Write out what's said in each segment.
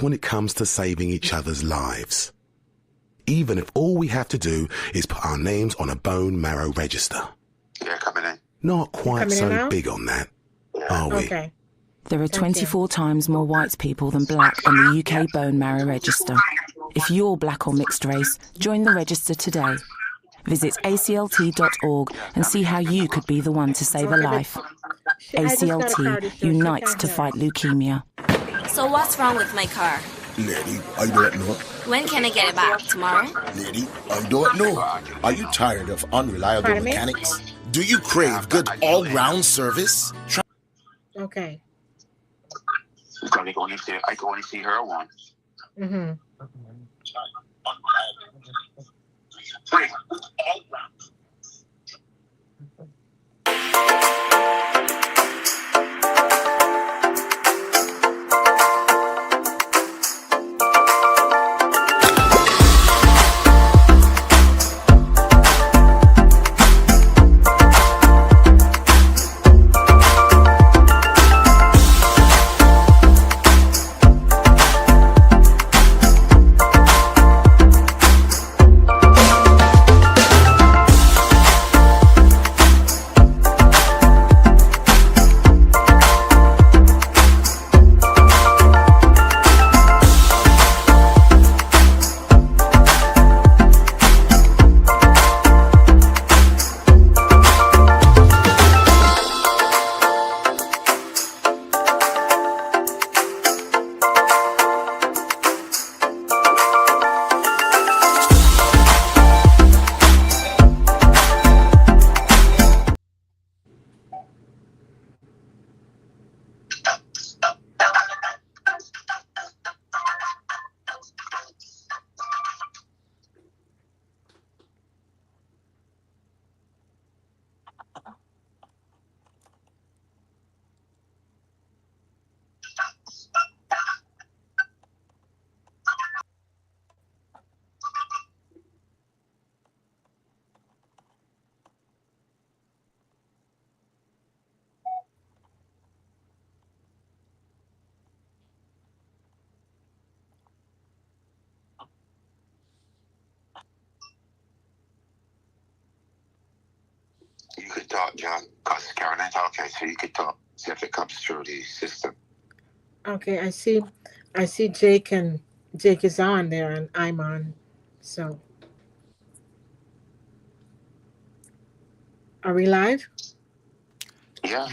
when it comes to saving each other's lives. Even if all we have to do is put our names on a bone marrow register. Yeah, coming in. Not quite so big on that, are we? Okay. There are 24 times more white people than black on the UK bone marrow register. If you're black or mixed race, join the register today. Visit aclt.org and see how you could be the one to save a life. ACLT unites to fight leukemia. So what's wrong with my car? Lady, I don't know. When can I get it back? Tomorrow? Lady, I don't know. Are you tired of unreliable mechanics? Do you crave good all-round service? Okay. I can only see her once. Mm-hmm. You could talk, John, because Caroline's okay, so you could talk, see if it comes through the system. Okay, I see Jake, and Jake is on there and I'm on. So are we live? Yeah.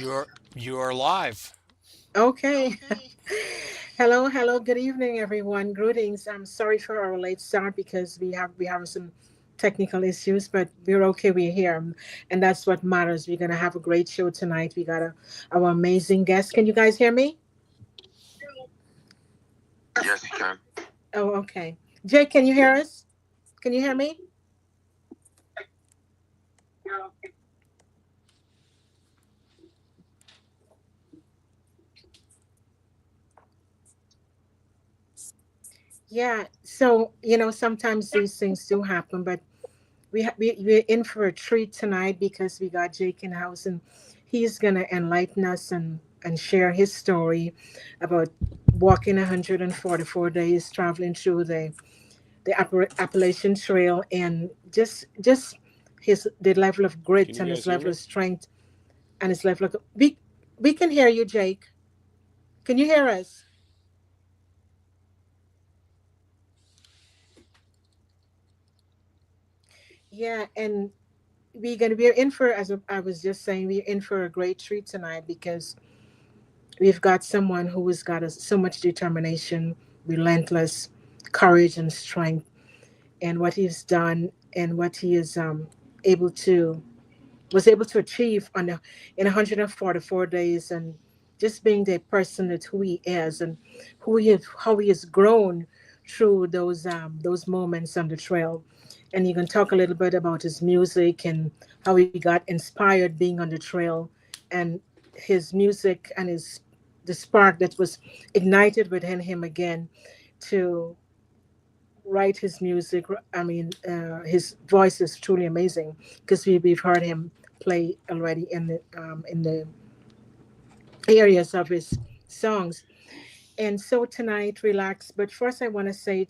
You are live. Okay. Hello, good evening everyone. Greetings. I'm sorry for our late start because we have some technical issues, but we're okay, we're here. And that's what matters. We're gonna have a great show tonight. We got our amazing guest. Can you guys hear me? Yes, you can. Oh, okay. Jake, can you hear us? Can you hear me? Yeah. So, sometimes these things do happen, but we're in for a treat tonight because we got Jake in house, and he's gonna enlighten us and share his story about walking 144 days, traveling through the Appalachian Trail, and just the level of grit and his level of strength and his level of we can hear you, Jake. Can you hear us? Yeah, and we're in for, as I was just saying, we're in for a great treat tonight because we've got someone who has got so much determination, relentless courage and strength, and what he's done and what he is able to was able to achieve in 144 days, and just being the person that who he is and how he has grown through those moments on the trail. And you can talk a little bit about his music and how he got inspired being on the trail, and his music and the spark that was ignited within him again to write his music. I mean, his voice is truly amazing because we've heard him play already in the areas of his songs. And so tonight, relax. But first, I want to say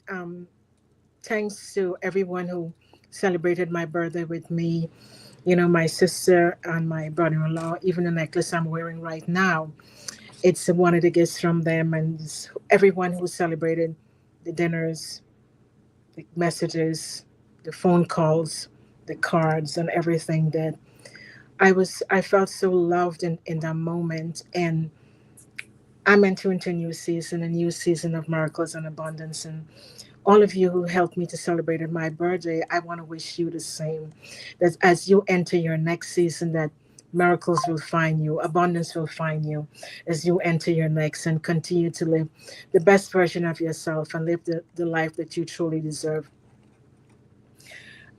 thanks to everyone who celebrated my birthday with me. You know, my sister and my brother-in-law, even the necklace I'm wearing right now. It's one of the gifts from them, and everyone who celebrated the dinners, the messages, the phone calls, the cards, and everything that I felt so loved in that moment. And I'm entering into a new season of miracles and abundance. And all of you who helped me to celebrate my birthday, I want to wish you the same. That as you enter your next season, that miracles will find you, abundance will find you as you enter your next and continue to live the best version of yourself and live the life that you truly deserve.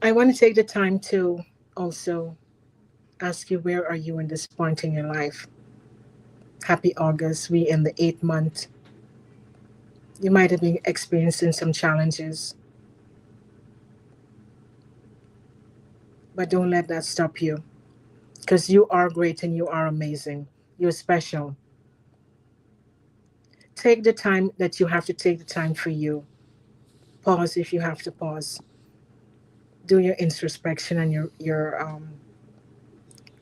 I want to take the time to also ask you, where are you in this point in your life? Happy August. We in the 8th month. You might have been experiencing some challenges, but don't let that stop you, because you are great and you are amazing. You're special. Take the time that you have to take the time for you. Pause if you have to pause. Do your introspection and your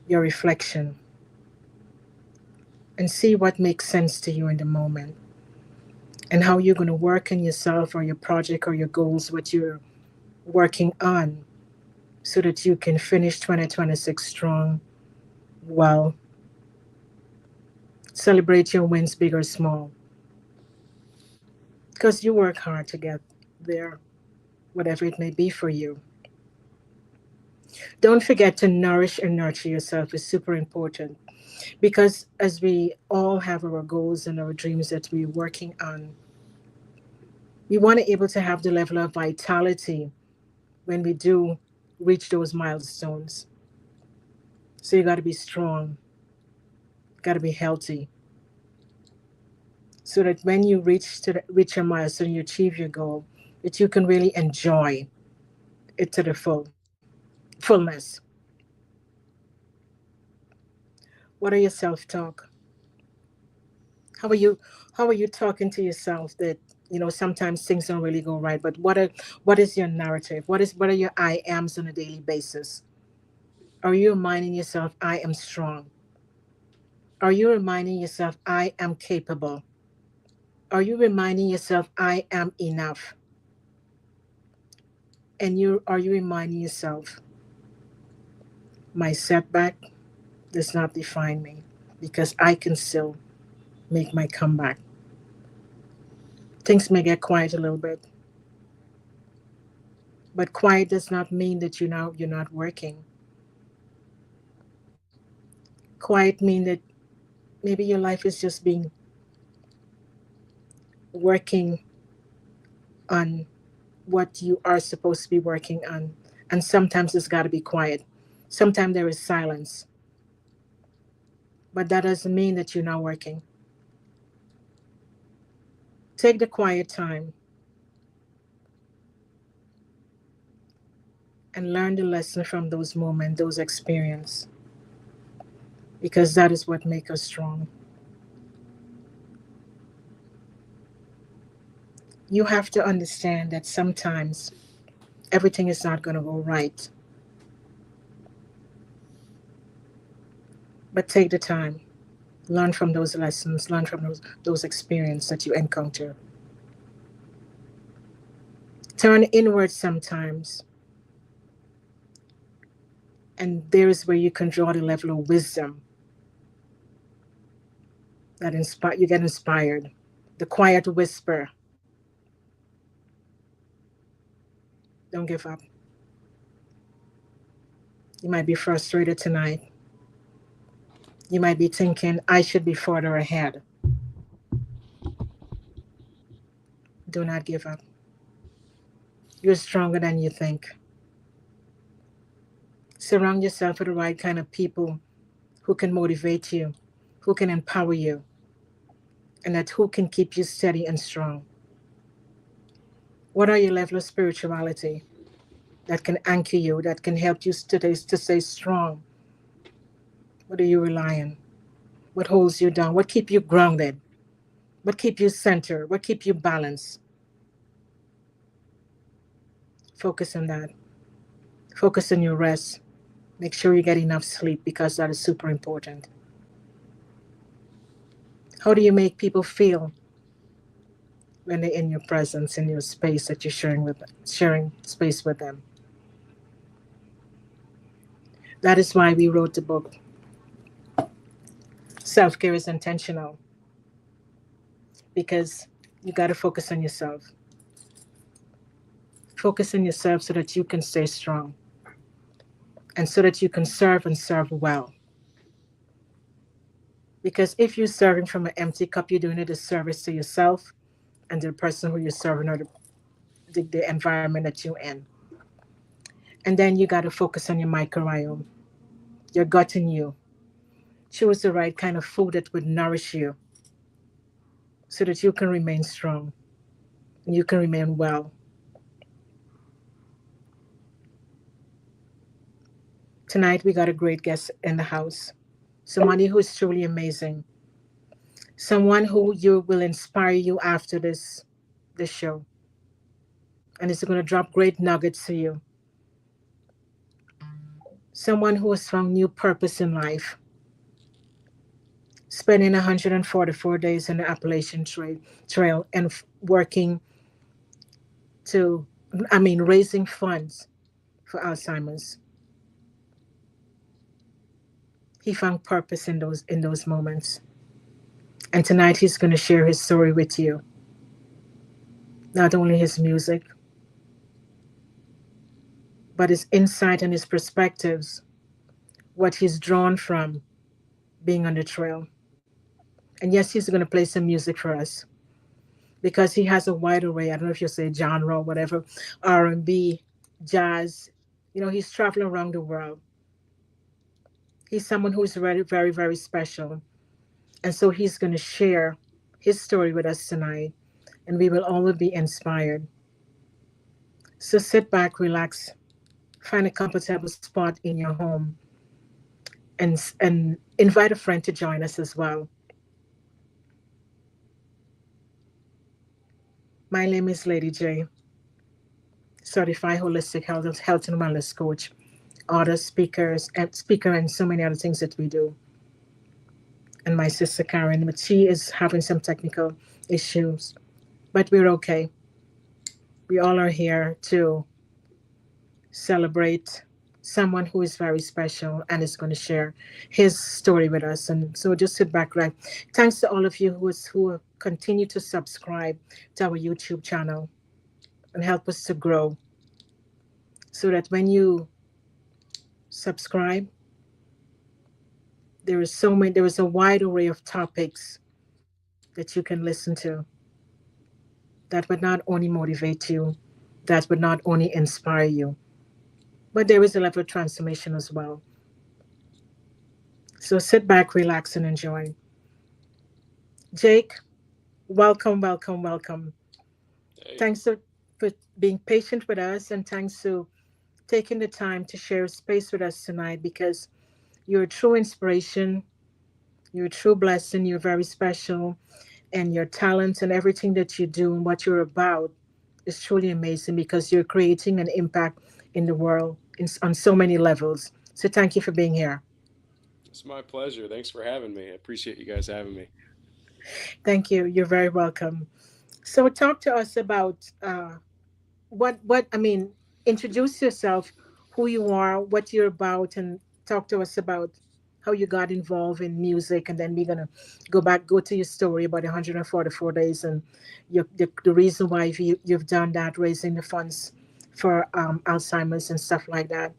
reflection, and see what makes sense to you in the moment, and how you're going to work on yourself or your project or your goals, what you're working on, so that you can finish 2026 strong, well. Celebrate your wins, big or small, because you work hard to get there, whatever it may be for you. Don't forget to nourish and nurture yourself is super important, because as we all have our goals and our dreams that we're working on, we want to be able to have the level of vitality when we do reach those milestones. So you got to be strong, got to be healthy, so that when you reach your milestone, you achieve your goal, that you can really enjoy it to the fullness. What are your self-talk? How are you? How are you talking to yourself? That sometimes things don't really go right. But what is your narrative? What are your I ams on a daily basis? Are you reminding yourself I am strong? Are you reminding yourself I am capable? Are you reminding yourself I am enough? And you are you reminding yourself my setback does not define me, because I can still make my comeback. Things may get quiet a little bit, but quiet does not mean that you're not working. Quiet means that maybe your life is just being working on what you are supposed to be working on. And sometimes it's got to be quiet. Sometimes there is silence, but that doesn't mean that you're not working. Take the quiet time and learn the lesson from those moments, those experiences, because that is what makes us strong. You have to understand that sometimes everything is not going to go right, but take the time, learn from those lessons, learn from those experiences that you encounter. Turn inward sometimes, and there is where you can draw the level of wisdom that you get inspired. The quiet whisper. Don't give up. You might be frustrated tonight. You might be thinking, I should be further ahead. Do not give up. You're stronger than you think. Surround yourself with the right kind of people who can motivate you, who can empower you, and that who can keep you steady and strong. What are your level of spirituality that can anchor you, that can help you to stay strong? What do you rely on? What holds you down? What keeps you grounded? What keep you centered? What keep you balanced? Focus on that. Focus on your rest. Make sure you get enough sleep because that is super important. How do you make people feel when they're in your presence, in your space that you're sharing with them, sharing space with them? That is why we wrote the book. Self-care is intentional because you got to focus on yourself. Focus on yourself so that you can stay strong and so that you can serve and serve well. Because if you're serving from an empty cup, you're doing a disservice to yourself and the person who you're serving or the environment that you're in. And then you got to focus on your microbiome, your gut and you. Choose the right kind of food that would nourish you so that you can remain strong and you can remain well. Tonight, we got a great guest in the house, somebody who is truly amazing, someone who you will inspire you after this show, and is going to drop great nuggets to you. Someone who has found new purpose in life, spending 144 days in the Trail and working to, raising funds for Alzheimer's. He found purpose in those moments. And tonight he's going to share his story with you. Not only his music, but his insight and his perspectives, what he's drawn from being on the trail. And yes, he's going to play some music for us because he has a wide array. I don't know if you say genre or whatever, R&B, jazz. He's traveling around the world. He's someone who is very, very, very special. And so he's going to share his story with us tonight, and we will all be inspired. So sit back, relax, find a comfortable spot in your home, and invite a friend to join us as well. My name is Lady J, certified holistic health and wellness coach, author, speaker, and so many other things that we do. And my sister Karen, but she is having some technical issues, but we're okay. We all are here to celebrate someone who is very special and is going to share his story with us. And so just sit back, right? Thanks to all of you who continue to subscribe to our YouTube channel and help us to grow, so that when you subscribe, there is a wide array of topics that you can listen to that would not only motivate you, that would not only inspire you, but there is a level of transformation as well. So sit back, relax, and enjoy. Jake, welcome, welcome, welcome. Hey. Thanks for being patient with us, and thanks to taking the time to share space with us tonight, because you're a true inspiration, you're a true blessing, you're very special, and your talents and everything that you do and what you're about is truly amazing, because you're creating an impact in the world on so many levels. So thank you for being here. It's my pleasure. Thanks for having me. I appreciate you guys having me. Thank you. You're very welcome. So talk to us about introduce yourself, who you are, what you're about, and talk to us about how you got involved in music. And then we're going to go to your story about 144 days and the reason why you've done that, raising the funds for Alzheimer's and stuff like that.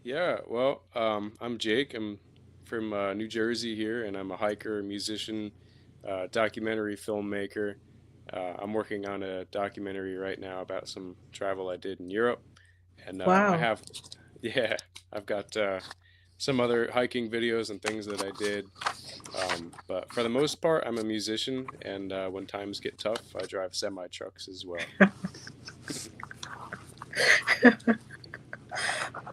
Yeah, well, I'm Jake. I'm from New Jersey here, and I'm a hiker, musician, documentary filmmaker. I'm working on a documentary right now about some travel I did in Europe, and I Wow. have, yeah, I've got some other hiking videos and things that I did. But for the most part, I'm a musician, and when times get tough, I drive semi trucks as well.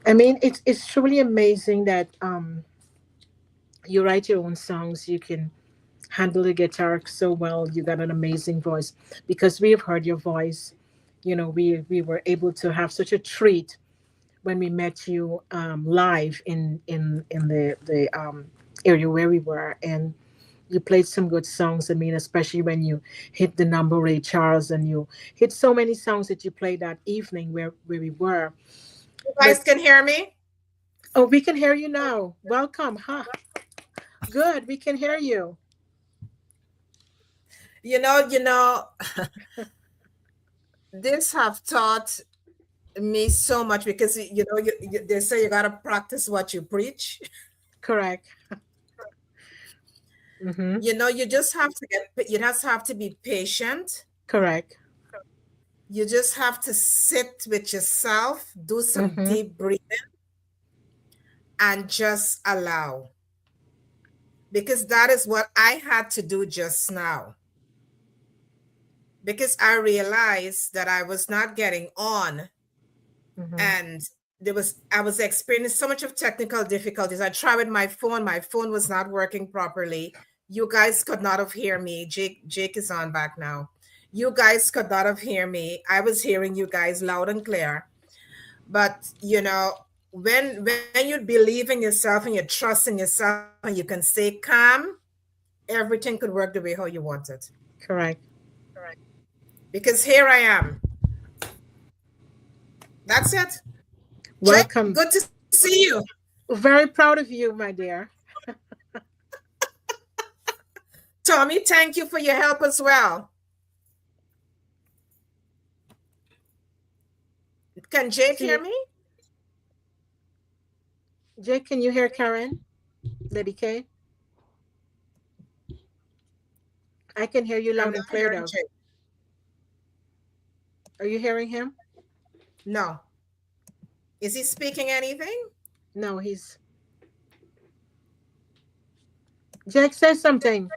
I mean, it's truly amazing that you write your own songs. You can handle the guitar so well. You got an amazing voice because we have heard your voice. You know, we were able to have such a treat when we met you live in the area where we were, and you played some good songs. I mean, especially when you hit the number Ray Charles, and you hit so many songs that you played that evening where we were. You guys can hear me? Oh, we can hear you now. Welcome. Huh? Good. We can hear you. You know, this have taught me so much because they say you gotta practice what you preach. Correct. Mm-hmm. You just have to be patient. Correct. You just have to sit with yourself, do some deep breathing, and just allow. Because that is what I had to do just now. Because I realized that I was not getting on, and I was experiencing so much of technical difficulties. I tried with my phone was not working properly. You guys could not have heard me. Jake is on back now. You guys could not have heard me. I was hearing you guys loud and clear. But when you believe in yourself and you trust in yourself and you can stay calm, everything could work the way how you want it. Correct. Because here I am. That's it. Welcome. Jake, good to see you. Very proud of you, my dear. Tommy, thank you for your help as well. Can Jake hear me? Jake, can you hear Karen? Lady K? I can hear you loud and clear though. Are you hearing him? No. Is he speaking anything? No, he's... Jake, say something.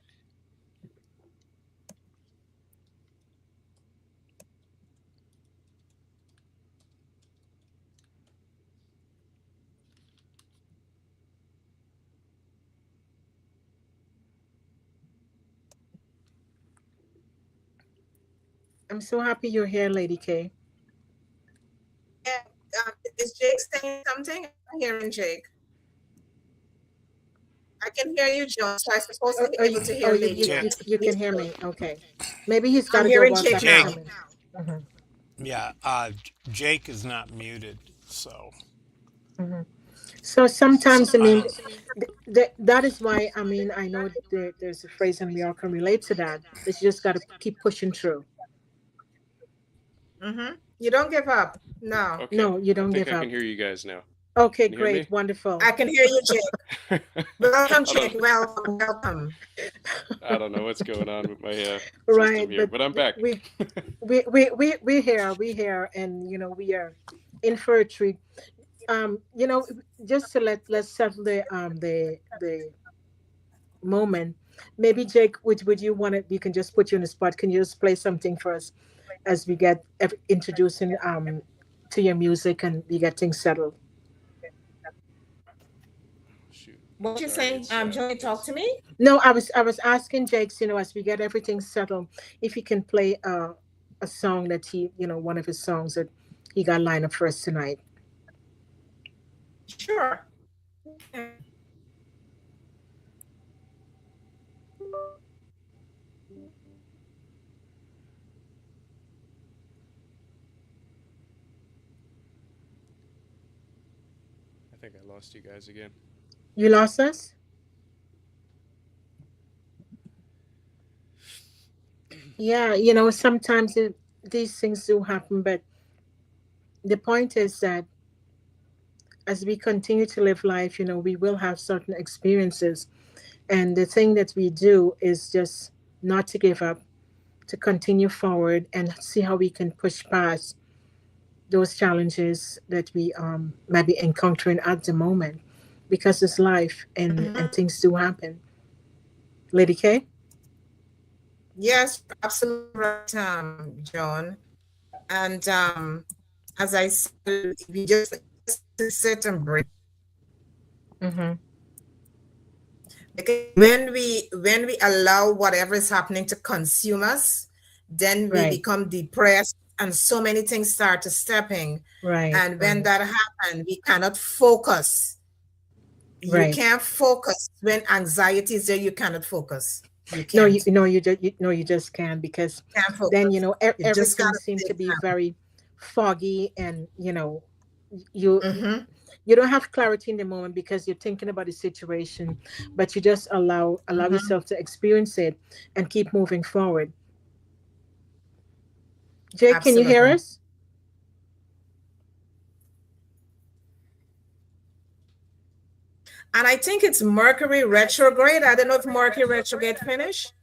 I'm so happy you're here, Lady K. Yeah, is Jake saying something? I'm hearing Jake. I can hear you, John. So I'm supposed to be able to hear Lady. You can hear me. Okay. Maybe he's got to go watch Jake now. Yeah, Jake is not muted, so. So sometimes, I mean, that is why, I mean, I know there's a phrase and we all can relate to that. That you just got to keep pushing through. You don't give up. No. Okay. No, you don't give up. I can hear you guys now. Okay, great. Wonderful. I can hear you, Jake. Welcome, Jake. Welcome. I don't know what's going on with my right, system here, but I'm back. We're here, and we are in for a treat. Just to let's settle the moment. Maybe Jake, would you want to? You can just put you on the spot. Can you just play something for us as we get introducing to your music and we get things settled? What you saying? Johnny, talk to me. No, I was asking Jake, as we get everything settled, if he can play a song that he, one of his songs that he got lined up for us tonight. Sure. I think I lost you guys again. You lost us? Yeah, sometimes these things do happen, but the point is that as we continue to live life, we will have certain experiences. And the thing that we do is just not to give up, to continue forward and see how we can push past those challenges that we might be encountering at the moment, because it's life and things do happen. Lady K? Yes, absolutely right, John. And as I said, we just sit and breathe. When we allow whatever is happening to consume us, then we Right. become depressed and so many things start to stepping. Right. And when Right. that happens, we cannot focus. You Right. can't focus when anxiety is there. You cannot focus. You No, can't. you just can't, because Can't then focus. You just everything gotta seemed to take be time. very foggy, and you Mm-hmm. you don't have clarity in the moment because you're thinking about the situation, but you just allow Mm-hmm. yourself to experience it and keep moving forward. Jay, can you hear Absolutely. us? And I think it's Mercury retrograde. I don't know if Mercury retrograde finished.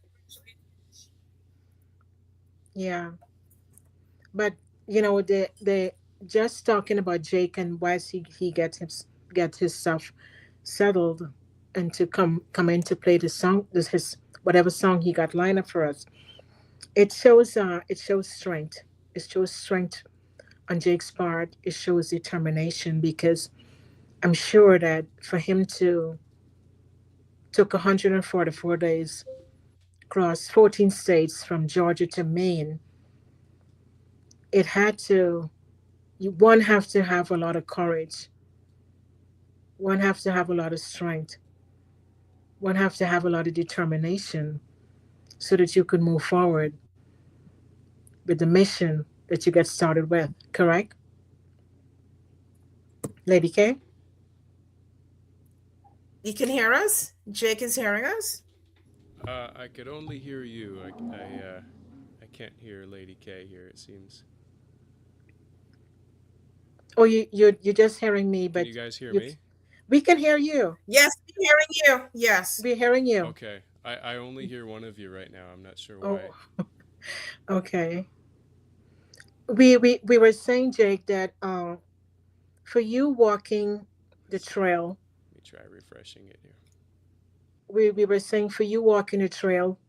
Yeah, but the just talking about Jake, and once he gets his stuff settled and to come in to play the song, this his whatever song he got lined up for us. It shows strength. It shows strength on Jake's part. It shows determination, because I'm sure that for him to took 144 days, cross 14 states from Georgia to Maine, it had to one have to have a lot of courage. One have to have a lot of strength. One have to have a lot of determination so that you could move forward with the mission that you get started with. Correct, Lady K? You can hear us? Jake is hearing us? I could only hear you. I can't hear Lady K here. It seems. Oh, you're just hearing me, Can but you guys hear you me? we can hear you. Yes, we're hearing you. Yes. We're hearing you. Okay. I only hear one of you right now. I'm not sure Oh, why. okay. We were saying, Jake, that for you walking the trail, Let me try refreshing it here. we were saying for you walking the trail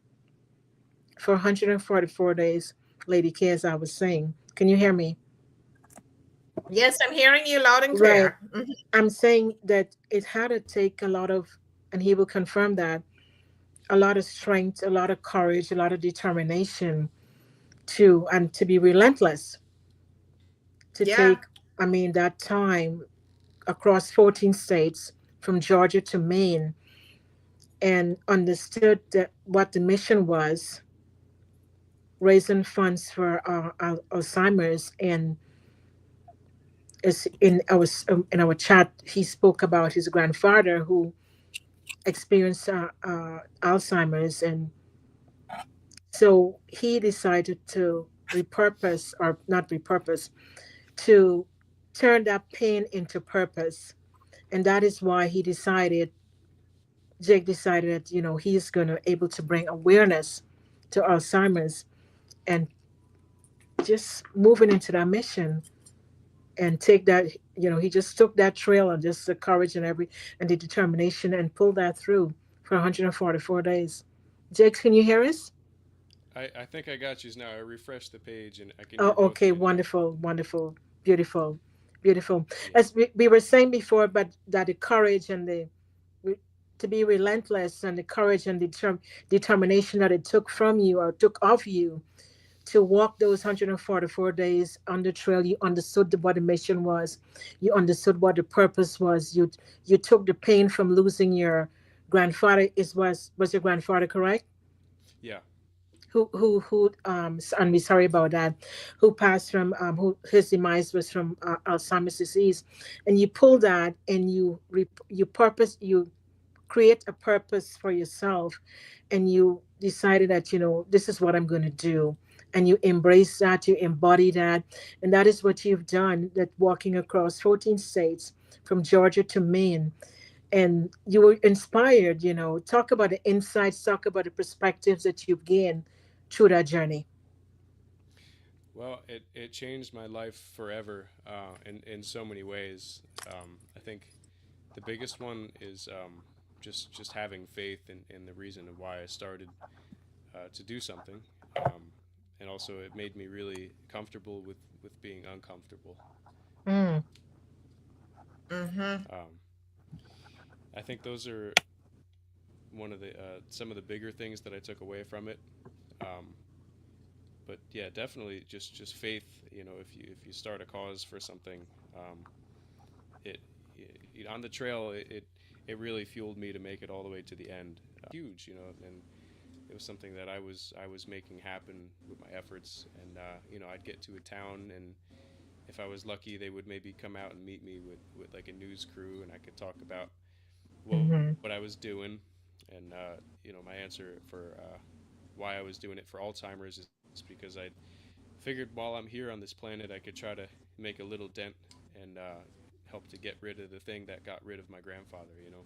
for 144 days, Lady K, as I was saying. Can you hear me? Yes, I'm hearing you loud and Right. clear. Mhm. I'm saying that it had to take a lot of, and he will confirm that, a lot of strength, a lot of courage, a lot of determination to be relentless, to Yeah. take, I mean, that time across 14 states from Georgia to Maine, and understood that what the mission was, raising funds for Alzheimer's. And as in our chat, he spoke about his grandfather who experienced Alzheimer's, and so he decided to repurpose, or not repurpose, to turn that pain into purpose. And that is why Jake decided that, he's going to able to bring awareness to Alzheimer's, and just moving into that mission, and take that, he just took that trail, and just the courage and the determination, and pulled that through for 144 days. Jake, can you hear us? I think I got you now. I refreshed the page and I can Oh, hear both of okay, you now. wonderful, wonderful, beautiful, beautiful. Yeah. As we were saying before, but that the courage and to be relentless, and the courage and determination that it took from you, or took of you, to walk those 144 days on the trail. You understood what the mission was. You understood what the purpose was. You took the pain from losing your grandfather. Was your grandfather correct? Yeah. And we're sorry about that, who passed from, who his demise was from Alzheimer's disease. And you pull that, and you create a purpose for yourself, and you decided that, this is what I'm going to do, and you embrace that, you embody that. And that is what you've done, that walking across 14 states from Georgia to Maine. And you were inspired. Talk about the insights, talk about the perspectives that you've gained through that journey. Well, it changed my life forever in so many ways. I think the biggest one is just having faith in the reason of why I started to do something. Um, and also, it made me really comfortable with being uncomfortable. Mm. Mm-hmm. Um, I think those are one of the some of the bigger things that I took away from it. Um, but yeah, definitely just faith. You know, if you start a cause for something, um, it on the trail, it really fueled me to make it all the way to the end. Huge, you know, and it was something that I was making happen with my efforts. And you know, I'd get to a town, and if I was lucky, they would maybe come out and meet me with like a news crew, and I could talk about Mm-hmm. what I was doing. And you know, my answer for why I was doing it for Alzheimer's is because I figured while I'm here on this planet, I could try to make a little dent and help to get rid of the thing that got rid of my grandfather. You know.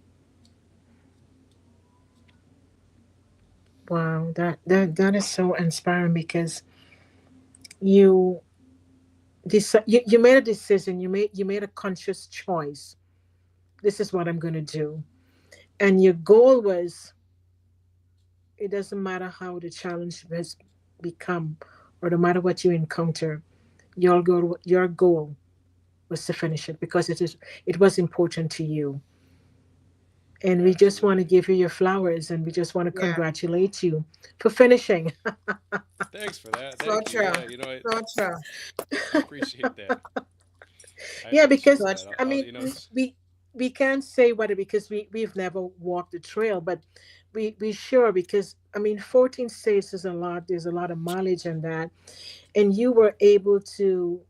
Wow, that is so inspiring because you you made a decision. You made a conscious choice. This is what I'm going to do, and your goal was. It doesn't matter how the challenge has become, or no matter what you encounter. Your goal was to finish it because it was important to you. And we just want to Absolutely. give you your flowers, and we just want to Yeah. congratulate you for finishing. Thanks for that. So Thank you. true. Yeah, you know, So true. I appreciate that. I Yeah, appreciate because So that. true. I I'll, mean you know, we can't say what it because we've never walked the trail, but we sure because I mean 14 states is a lot. There's a lot of mileage in that, and you were able to.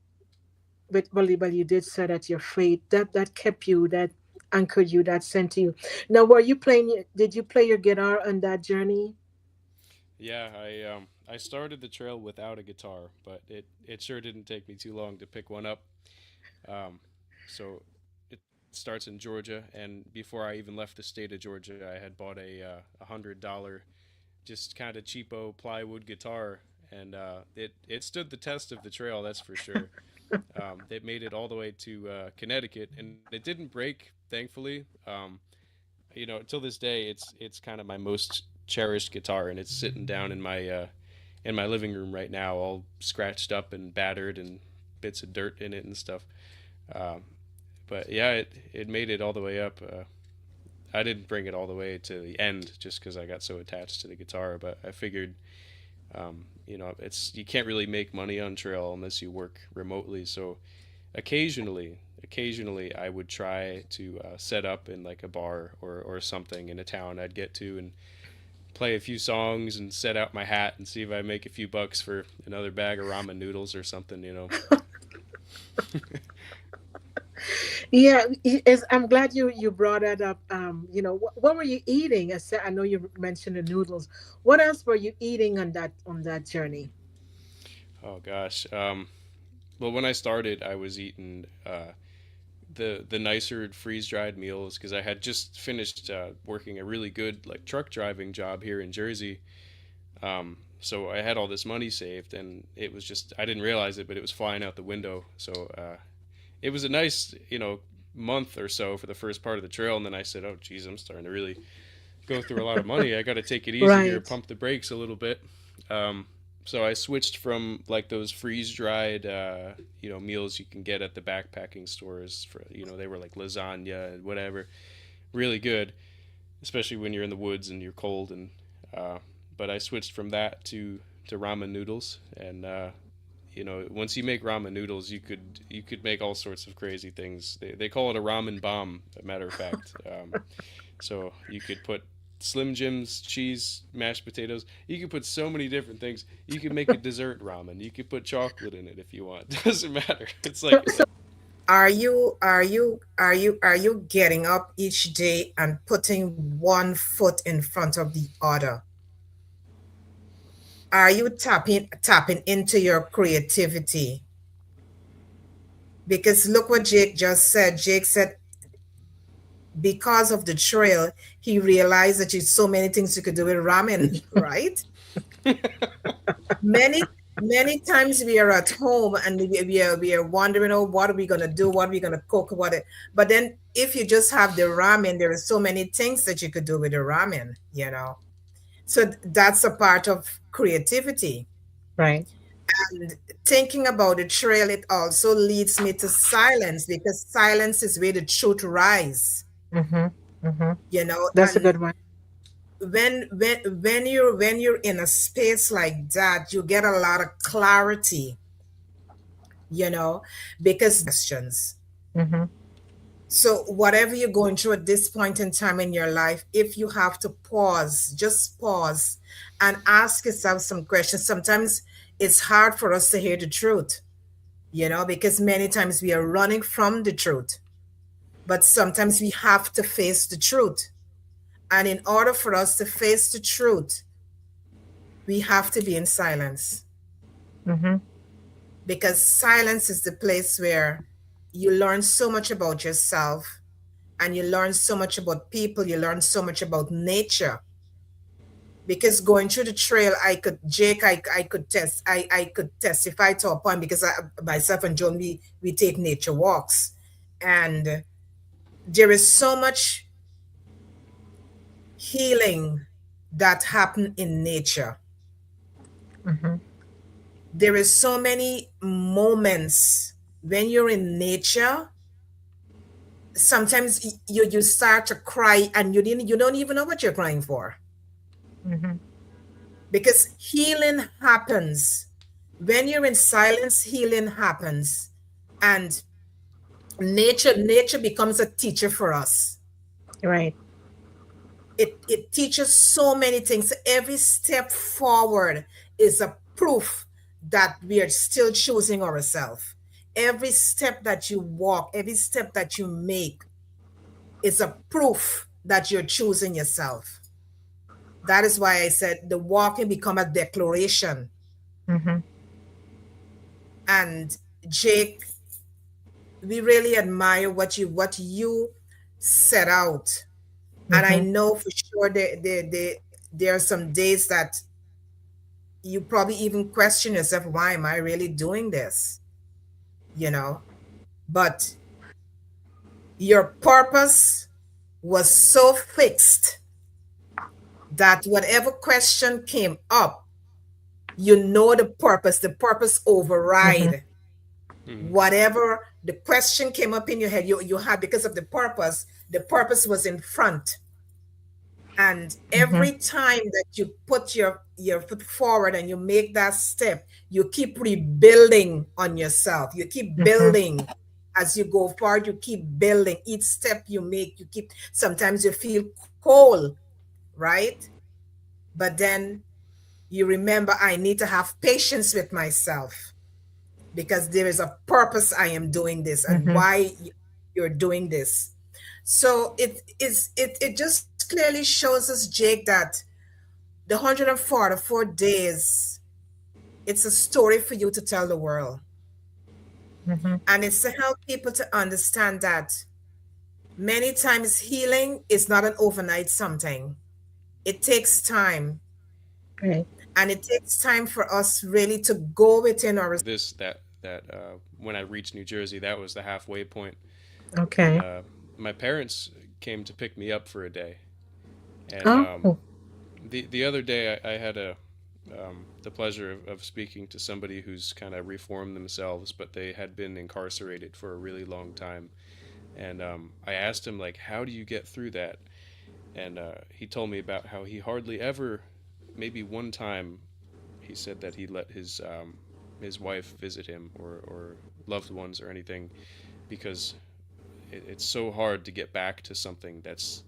But you did say that your faith that kept you, that anchored you, that sent you. Now, were you playing? Did you play your guitar on that journey? yeah, I started the trail without a guitar, but it sure didn't take me too long to pick one up. Um, so it starts in Georgia, and before I even left the state of Georgia, I had bought $100 just kind of cheapo plywood guitar, and it stood the test of the trail, that's for sure. It made it all the way to Connecticut, and it didn't break, thankfully. You know, till this day, it's kind of my most cherished guitar, and it's sitting down in my living room right now, all scratched up and battered, and bits of dirt in it and stuff. Um, but yeah, it made it all the way up. I didn't bring it all the way to the end just because I got so attached to the guitar, but I figured you know, it's you can't really make money on trail unless you work remotely. So occasionally I would try to set up in like a bar or something in a town I'd get to and play a few songs and set out my hat and see if I make a few bucks for another bag of ramen noodles or something, you know. Yeah, I'm glad you brought that up. What were you eating? I know you mentioned the noodles. What else were you eating on that journey? Oh gosh. Well, when I started, I was eating the nicer freeze dried meals because I had just finished working a really good like truck driving job here in Jersey. So I had all this money saved, and it was just I didn't realize it, but it was flying out the window. So it was a nice, you know, month or so for the first part of the trail, and then I said, "Oh, geez, I'm starting to really go through a lot of money. I got to take it easy here, Right. pump the brakes a little bit." Um, so I switched from like those freeze dried, you know, meals you can get at the backpacking stores for, you know, they were like lasagna and whatever, really good, especially when you're in the woods and you're cold. And uh, but I switched from that to ramen noodles, and you know, once you make ramen noodles, you could make all sorts of crazy things. They call it a ramen bomb, a matter of fact. So you could put Slim Jims, cheese, mashed potatoes. You could put so many different things. You could make a dessert ramen. You could put chocolate in it if you want. Doesn't matter. It's So, like so Are you getting up each day and putting one foot in front of the other? Are you tapping into your creativity? Because look what Jake just said. Jake said because of the trail, he realized that there's so many things you could do with ramen, right? Many times we are at home and we are wondering, oh, what are we gonna do? What are we gonna cook? But then if you just have the ramen, there are so many things that you could do with the ramen, you know. So that's a part of creativity. right. And thinking about the trail, it also leads me to silence because silence is where the truth rise, Mm-hmm. Mm-hmm. you know, That's a and good one. when you're in a space like that, you get a lot of clarity, because questions. Mm-hmm. So whatever you're going through at this point in time in your life, if you have to pause, just pause and ask yourself some questions. Sometimes it's hard for us to hear the truth, because many times we are running from the truth. But sometimes we have to face the truth. And in order for us to face the truth, we have to be in silence. Mm-hmm. Because silence is the place where you learn so much about yourself, and you learn so much about people, you learn so much about nature. Because going through the trail, I could testify to a point, because myself and Joan, we take nature walks, and there is so much healing that happen in nature. Mm-hmm. There is so many moments when you're in nature. Sometimes you start to cry, and you don't even know what you're crying for, Mm-hmm. because healing happens when you're in silence. Healing happens, and nature becomes a teacher for us. Right. It teaches so many things. Every step forward is a proof that we are still choosing ourselves. Every step that you walk, every step that you make is a proof that you're choosing yourself. That is why I said the walking become a declaration. Mm-hmm. And Jake, we really admire what you set out. And I Mm-hmm. know for sure there are some days that you probably even question yourself, why am I really doing this? You know, but your purpose was so fixed that whatever question came up, the purpose Mm-hmm. override Mhm. whatever the question came up in your head. You had, because of the purpose was in front. And Mm-hmm. every time that you put your foot forward and you make that step, you keep rebuilding on yourself. You keep Mm-hmm. building as you go forward. You keep building each step you make. You keep, sometimes you feel cold, right? But then you remember, I need to have patience with myself, because there is a purpose I am doing this, and Mm-hmm. why you're doing this. So it just clearly shows us, Jake, that the 144 days, it's a story for you to tell the world. Mm-hmm. And it's to help people to understand that many times healing is not an overnight something. It takes time. Right. And it takes time for us really to go within our. This that when I reached New Jersey, that was the halfway point, and Okay. my parents came to pick me up for a day, and Oh. the other day I had the pleasure of speaking to somebody who's kind of reformed themselves, but they had been incarcerated for a really long time, and I asked him, like, how do you get through that? And he told me about how he hardly ever, maybe one time, he said that he let his wife visit him, or loved ones or anything, because it's so hard to get back to something that's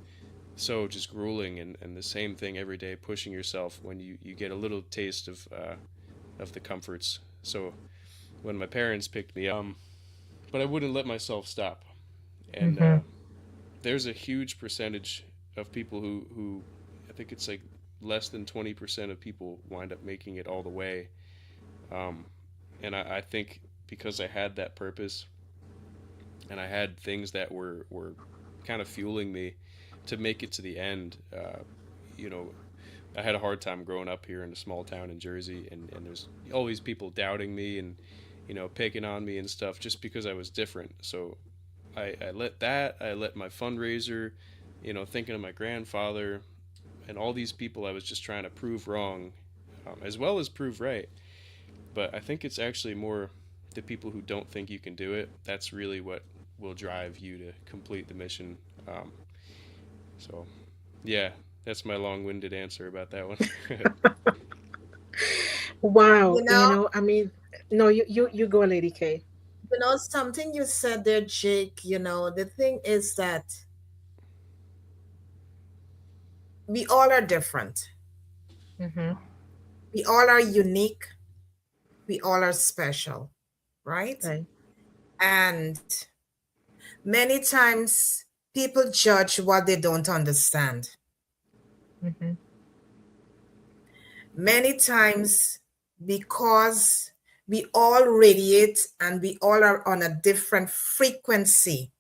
so just grueling, and the same thing every day, pushing yourself when you get a little taste of the comforts. So when my parents picked me up, but I wouldn't let myself stop. And Mm-hmm. there's a huge percentage of people who I think it's like less than 20% of people wind up making it all the way. Um, and I think because I had that purpose, and I had things that were kind of fueling me to make it to the end. You know, I had a hard time growing up here in a small town in Jersey, and there's always people doubting me, and picking on me and stuff, just because I was different. So I let my fundraiser, thinking of my grandfather and all these people I was just trying to prove wrong, as well as prove right. But I think it's actually more the people who don't think you can do it. That's really what will drive you to complete the mission. So, yeah, That's my long-winded answer about that one. Wow. You know, I mean, no, you go, Lady K. something you said there, Jake, the thing is that we all are different. Mm-hmm. We all are unique. We all are special, right? Right. And many times people judge what they don't understand. Mm-hmm. Many times because we all radiate and we all are on a different frequency.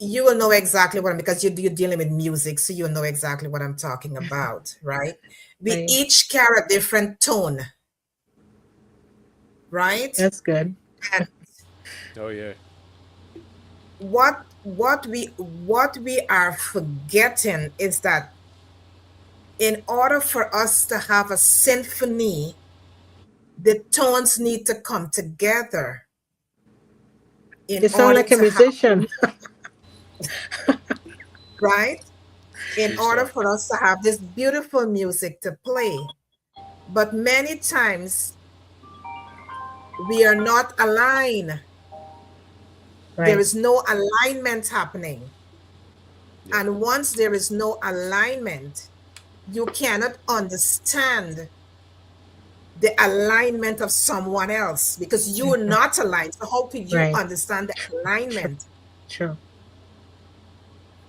You will know exactly what because you're dealing with music, so you'll know exactly what I'm talking about, right? We Right. each carry a different tone, right? That's good. And Oh yeah. what we are forgetting is that in order for us to have a symphony, the tones need to come together in You sound order like a to have, musician. right? In True order stuff. for us to have this beautiful music to play. But many times we are not aligned. There Right. is no alignment happening. Yeah. And once there is no alignment, you cannot understand the alignment of someone else because you are not aligned. So how could you Right. understand the True. alignment? True. Yeah.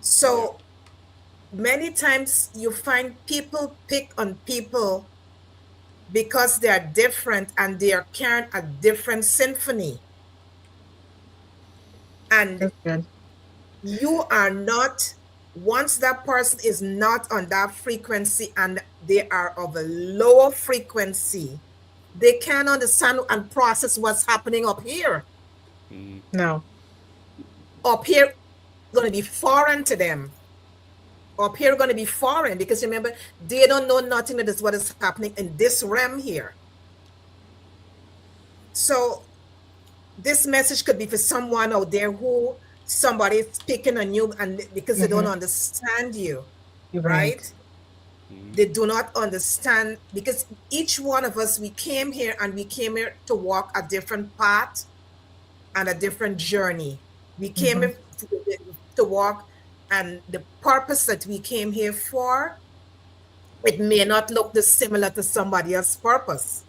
So many times you find people pick on people because they are different and they are carrying a different symphony. And That's good. you are not, once that person is not on that frequency and they are of a lower frequency, they can't understand and process what's happening up here. Mm. No. Up here going to be foreign to them. Up here going to be foreign because remember, they don't know nothing that is what is happening in this realm here. So this message could be for someone out there who somebody is picking on you and because they don't understand you, You're right? Mm. They do not understand because each one of us, we came here to walk a different path and a different journey. We came here to walk, and the purpose that we came here for, it may not look similar to somebody else's purpose.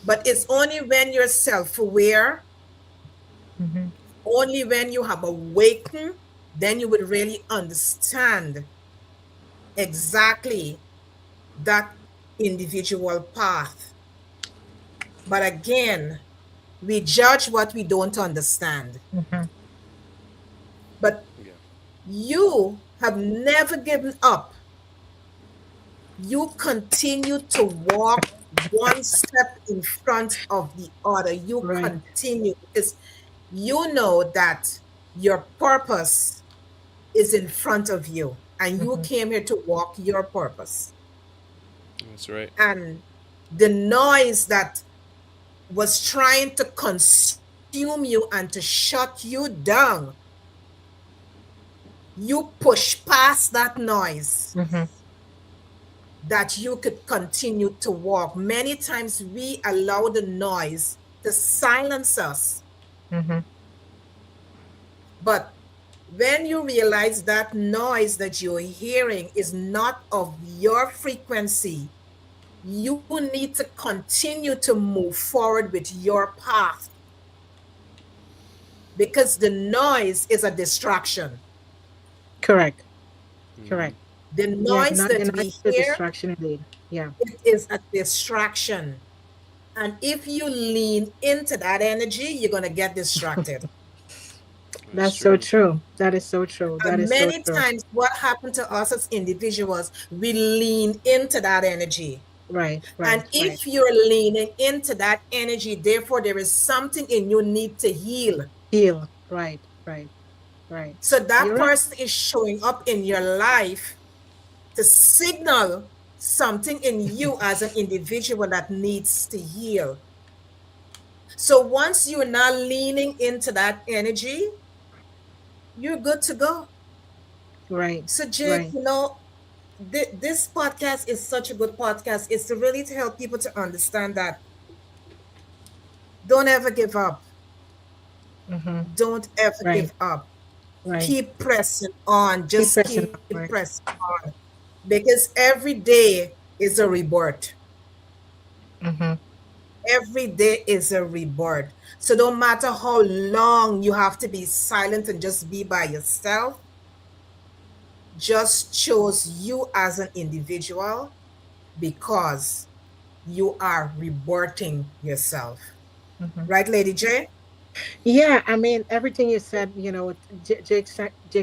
But it's only when you're self-aware, only when you have awakened, then you would really understand exactly that individual path. But again, we judge what we don't understand. But Yeah. you have never given up. You continue to walk one step in front of the other. You Right. continue because you know that your purpose is in front of you and you came here to walk your purpose. That's right. And the noise that was trying to consume you and to shut you down, you push past that noise that you could continue to walk. Many times we allow the noise to silence us. But when you realize that noise that you're hearing is not of your frequency, you need to continue to move forward with your path because the noise is a distraction. Correct. Mm. Correct. The Yeah. noise that The we noise is a hear, distraction indeed. Yeah. it is a distraction. And if you lean into that energy, you're going to get distracted. That's so true. That is so true. That And is so many true. times, what happened to us as individuals, we lean into that energy. Right. Right. And if you're leaning into that energy, therefore, there is something in you need to heal. Heal. Right. Right. Right. So that You're right. person is showing up in your life to signal something in you as an individual that needs to heal. So once you're now leaning into that energy, you're good to go. Right. So, Jake, Right. this podcast is such a good podcast. It's to really to help people to understand that don't ever give up. Mm-hmm. Don't ever Right. give up. Right. Keep pressing on. Keep Just pressing keep onward. pressing on. Because every day is a rebirth. Mm-hmm. Every day is a rebirth. So no matter how long you have to be silent and just be by yourself, just chose you as an individual because you are rebirthing yourself. Mm-hmm. Right, Lady J? Yeah, I mean everything you said. Jake,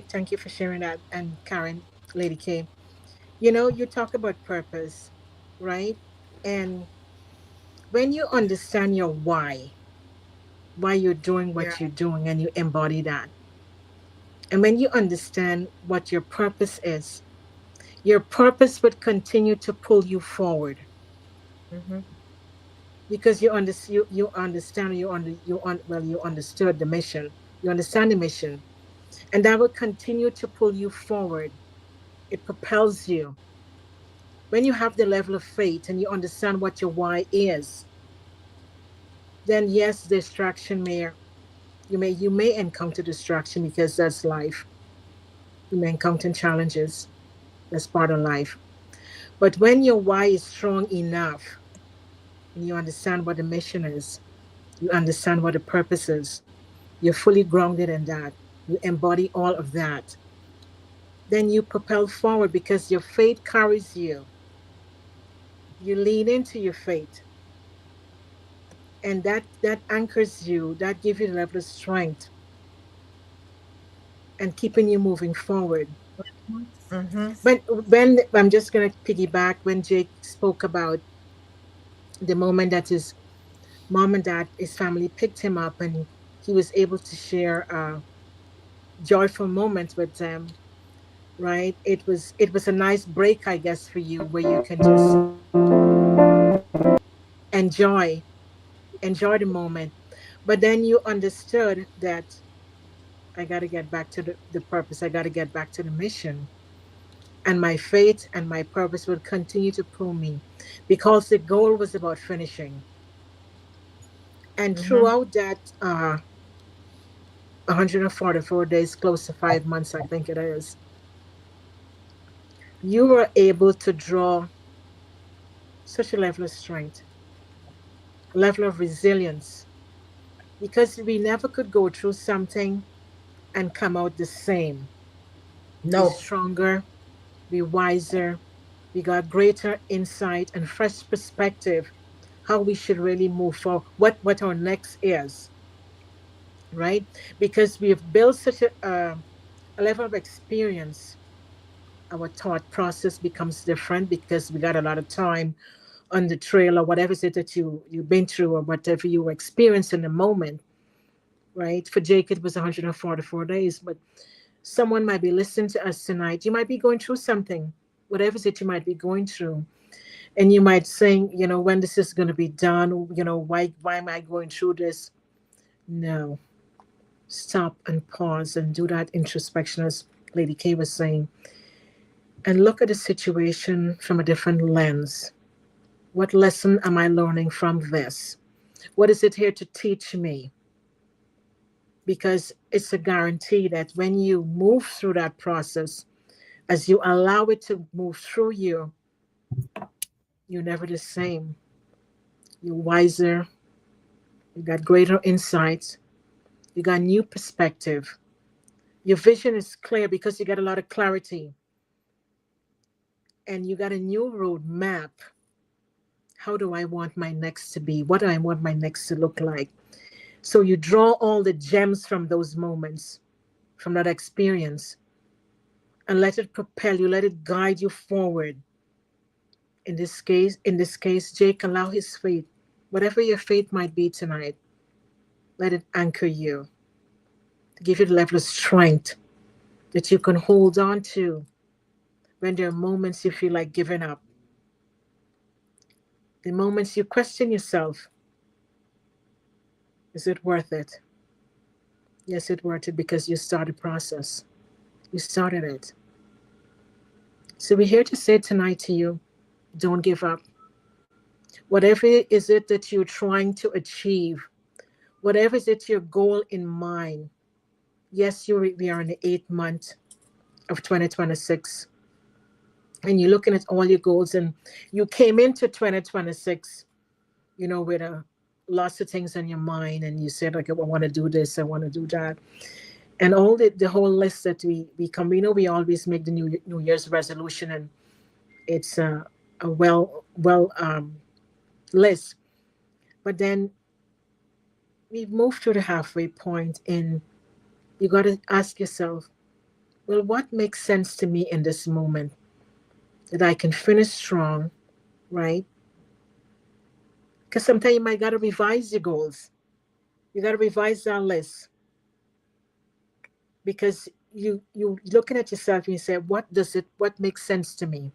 thank you for sharing that, and Karen, Lady K. You talk about purpose, right? And when you understand your why you're doing Yeah. what you're doing, and you embody that, and when you understand what your purpose is, your purpose would continue to pull you forward Mm-hmm. because you understand you under you on well you understood the mission, you understand the mission, and that will continue to pull you forward. It propels you. When you have the level of faith and you understand what your why is, then yes, distraction may you may encounter distraction because that's life. You may encounter challenges. That's part of life. But when your why is strong enough and you understand what the mission is, you understand what the purpose is, you're fully grounded in that, you embody all of that, then you propel forward because your faith carries you. You lean into your faith, and that anchors you, that gives you the level of strength and keeping you moving forward. Mm-hmm. But when I'm just gonna piggyback when Jake spoke about the moment that his mom and dad, his family picked him up and he was able to share a joyful moment with them, right? It was a nice break, I guess, for you where you can just enjoy enjoy the moment. But then you understood that I got to get back to the purpose. I got to get back to the mission. And my faith and my purpose would continue to pull me because the goal was about finishing. And Mm-hmm. throughout that 144 days, close to 5 months, I think it is, you were able to draw such a level of strength, a level of resilience, because we never could go through something and come out the same. We No. stronger, we wiser, we got greater insight and fresh perspective how we should really move forward, what our next is, right? Because we have built such a level of experience, our thought process becomes different because we got a lot of time on the trail or whatever it is that you've been through or whatever you experience in the moment, right? For Jake, it was 144 days, but someone might be listening to us tonight. You might be going through something, whatever it is that you might be going through, and you might think, when this is going to be done. Why am I going through this? No, stop and pause and do that introspection, as Lady K was saying, and look at the situation from a different lens. What lesson am I learning from this? What is it here to teach me? Because it's a guarantee that when you move through that process, as you allow it to move through you, you're never the same. You're wiser, you got greater insights, you got new perspective. Your vision is clear because you got a lot of clarity and you got a new road map. How do I want my next to be? What do I want my next to look like? So you draw all the gems from those moments, from that experience, and let it propel you, let it guide you forward. In this case, Jake, allow his faith, whatever your faith might be tonight, let it anchor you, to give you the level of strength that you can hold on to when there are moments you feel like giving up, the moments you question yourself, is it worth it? Yes, it worth it because you started the process. You started it. So we're here to say tonight to you, don't give up. Whatever is it that you're trying to achieve, whatever is it your goal in mind. Yes, we are in the 8th month of 2026, and you're looking at all your goals, and you came into 2026, with lots of things in your mind, and you said, like, I want to do this, I want to do that, and all the whole list that we come. We always make the New Year's resolution, and it's a well list. But then we've moved to the halfway point, and you got to ask yourself, well, what makes sense to me in this moment that I can finish strong, right? Because sometimes you might got to revise your goals. You got to revise that list because you looking at yourself and you say, what makes sense to me?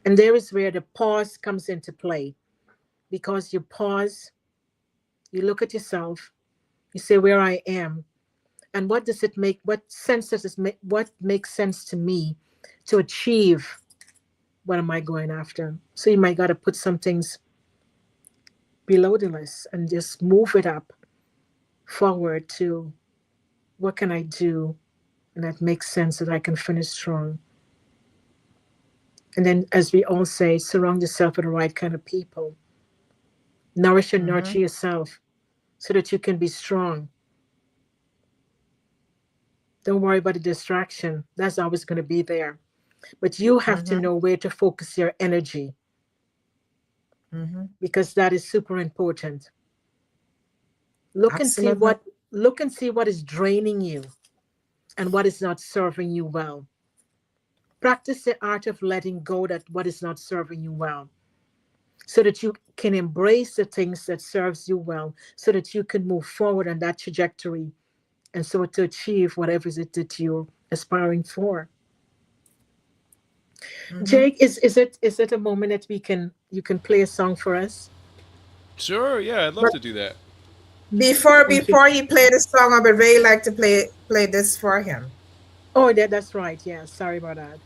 And there is where the pause comes into play, because you pause, you look at yourself, you say, where I am, and what sense does this make, what makes sense to me to achieve, what am I going after? So you might got to put some things below the list and just move it up forward to, what can I do, and that makes sense that I can finish strong. And then, as we all say, surround yourself with the right kind of people. Nourish and nurture yourself so that you can be strong. Don't worry about the distraction. That's always going to be there. But you have to know where to focus your energy, because that is super important. Look and see Absolutely. what is draining you and what is not serving you well. Practice the art of letting go that what is not serving you well, so that you can embrace the things that serves you well, so that you can move forward on that trajectory, and so to achieve whatever it is that you're aspiring for. Jake, is it a moment that you can play a song for us? Sure, yeah, I'd love to do that. Before Thank you. before you play the song, I would really like to play this for him. Oh, that's right. Yeah, sorry about that.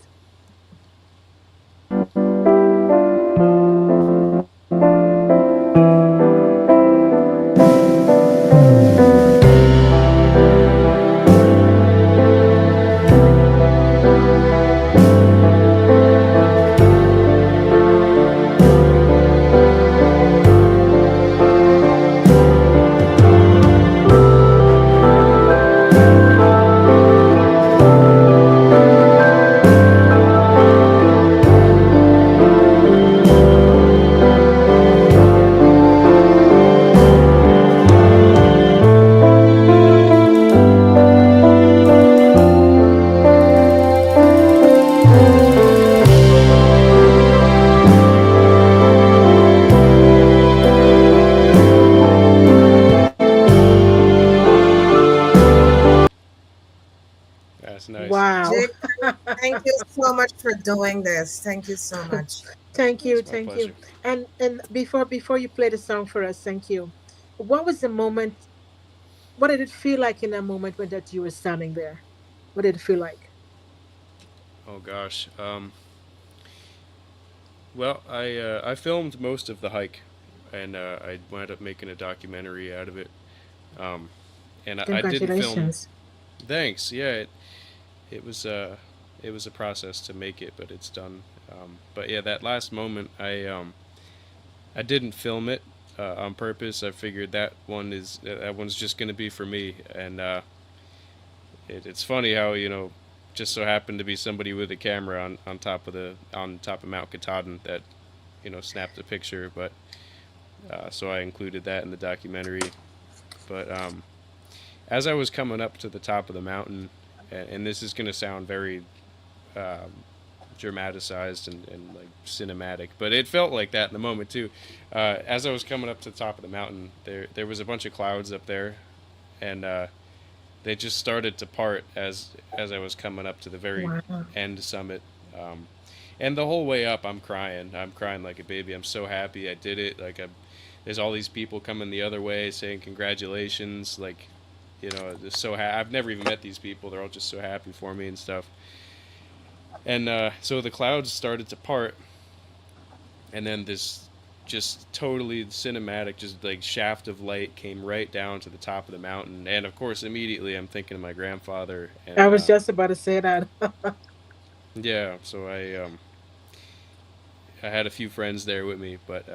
That's nice. Wow. Jake, thank you so much for doing this. Thank you so much. Thank you, It's my thank you. pleasure. And before you play the song for us, thank you. What was the moment? What did it feel like in that moment when that you were standing there? What did it feel like? Oh gosh. Well, I filmed most of the hike, and I wound up making a documentary out of it. Um, and I didn't film. Congratulations. Thanks. Yeah, it was a process to make it, but it's done. But yeah, that last moment, I didn't film it on purpose. I figured that one's just gonna be for me, and it's funny how just so happened to be somebody with a camera on top of Mount Katahdin that snapped a picture, but so I included that in the documentary. But as I was coming up to the top of the mountain, and this is gonna sound very um, dramatized and like cinematic, but it felt like that in the moment too. As I was coming up to the top of the mountain, there was a bunch of clouds up there, and they just started to part as I was coming up to the very Wow. end summit. Um, and the whole way up, I'm crying. I'm crying like a baby. I'm so happy I did it. There's all these people coming the other way saying congratulations. Like You know, just so I've never even met these people. They're all just so happy for me and stuff. And so the clouds started to part, and then this just totally cinematic, just like shaft of light came right down to the top of the mountain. And of course, immediately I'm thinking of my grandfather. I And was just about to say that. yeah, so I had a few friends there with me, but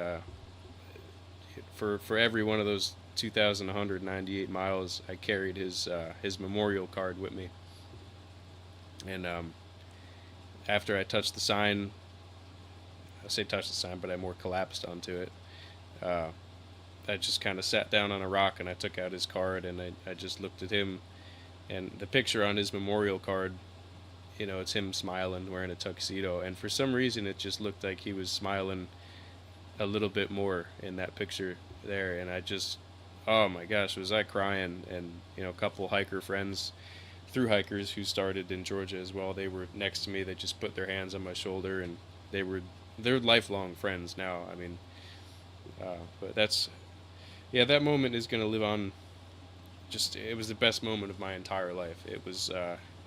for every one of those 2,198 miles, I carried his memorial card with me. And after I touched the sign, I say touched the sign, but I more collapsed onto it. Uh, I just kind of sat down on a rock and I took out his card and I just looked at him, and the picture on his memorial card, you know, it's him smiling wearing a tuxedo, and for some reason it just looked like he was smiling a little bit more in that picture there, and I just, oh my gosh, was I crying. And you know, a couple hiker friends, through hikers who started in Georgia as well, they were next to me. They just put their hands on my shoulder, and they're lifelong friends now. I mean, but that's, yeah, that moment is gonna live on. Just, it was the best moment of my entire life. It was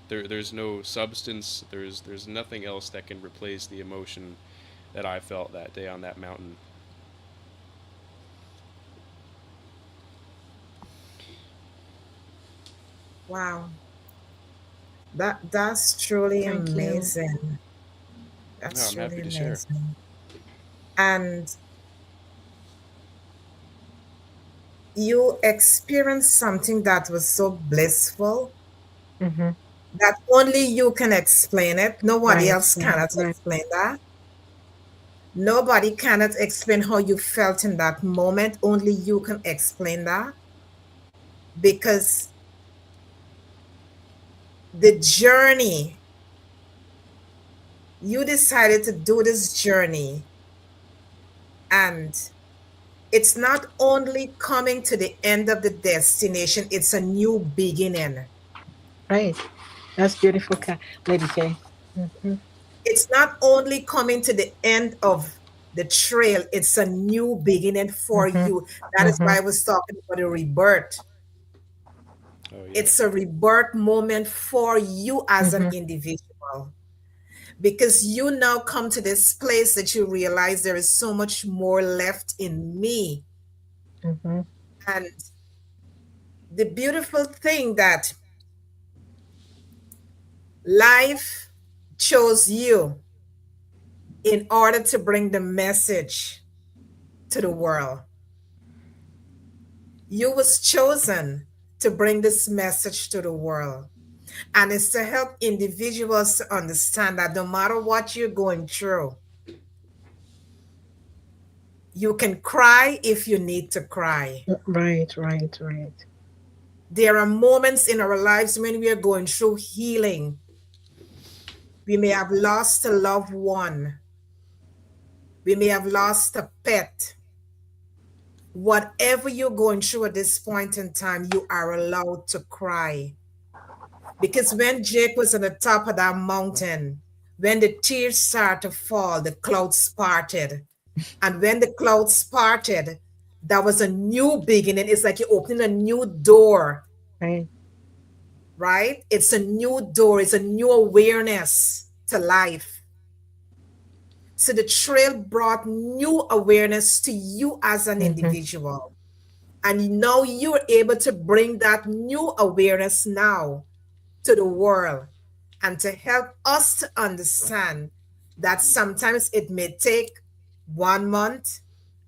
there's no substance. There's nothing else that can replace the emotion that I felt that day on that mountain. Wow. That's truly Thank you. amazing. No, That's I'm truly happy to share. amazing. And you experienced something that was so blissful Mm-hmm. that only you can explain it. Nobody Right, else right, cannot right. explain that. Nobody cannot explain how you felt in that moment. Only you can explain that, because the journey, you decided to do this journey, and it's not only coming to the end of the destination, it's a new beginning. Right. That's beautiful, Lady K. Mm-hmm. It's not only coming to the end of the trail, it's a new beginning for Mm-hmm. you. That is Mm-hmm. why I was talking about a rebirth. Oh yeah. It's a rebirth moment for you as an Mm-hmm. individual, because you now come to this place that you realize there is so much more left in me. Mm-hmm. And the beautiful thing that life chose you in order to bring the message to the world. You was chosen to bring this message to the world. And it's to help individuals to understand that no matter what you're going through, you can cry if you need to cry. Right, right, right. There are moments in our lives when we are going through healing. We may have lost a loved one. We may have lost a pet. Whatever you're going through at this point in time, you are allowed to cry. Because when Jake was on the top of that mountain, when the tears started to fall, the clouds parted. And when the clouds parted, that was a new beginning. It's like you're opening a new door, Right. right? It's a new door. It's a new awareness to life. So the trail brought new awareness to you as an Mm-hmm. individual. And now you're able to bring that new awareness now to the world, and to help us to understand that sometimes it may take 1 month,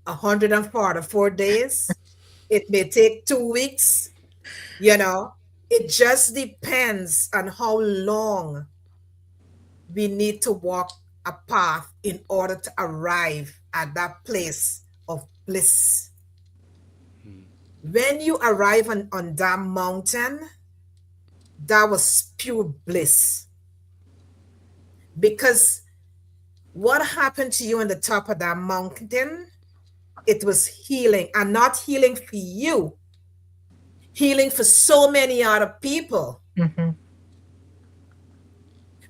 144 days, it may take 2 weeks, you know, it just depends on how long we need to walk a path in order to arrive at that place of bliss. When you arrive on that mountain, that was pure bliss. Because what happened to you on the top of that mountain, it was healing, and not healing for you, healing for so many other people. Mm-hmm.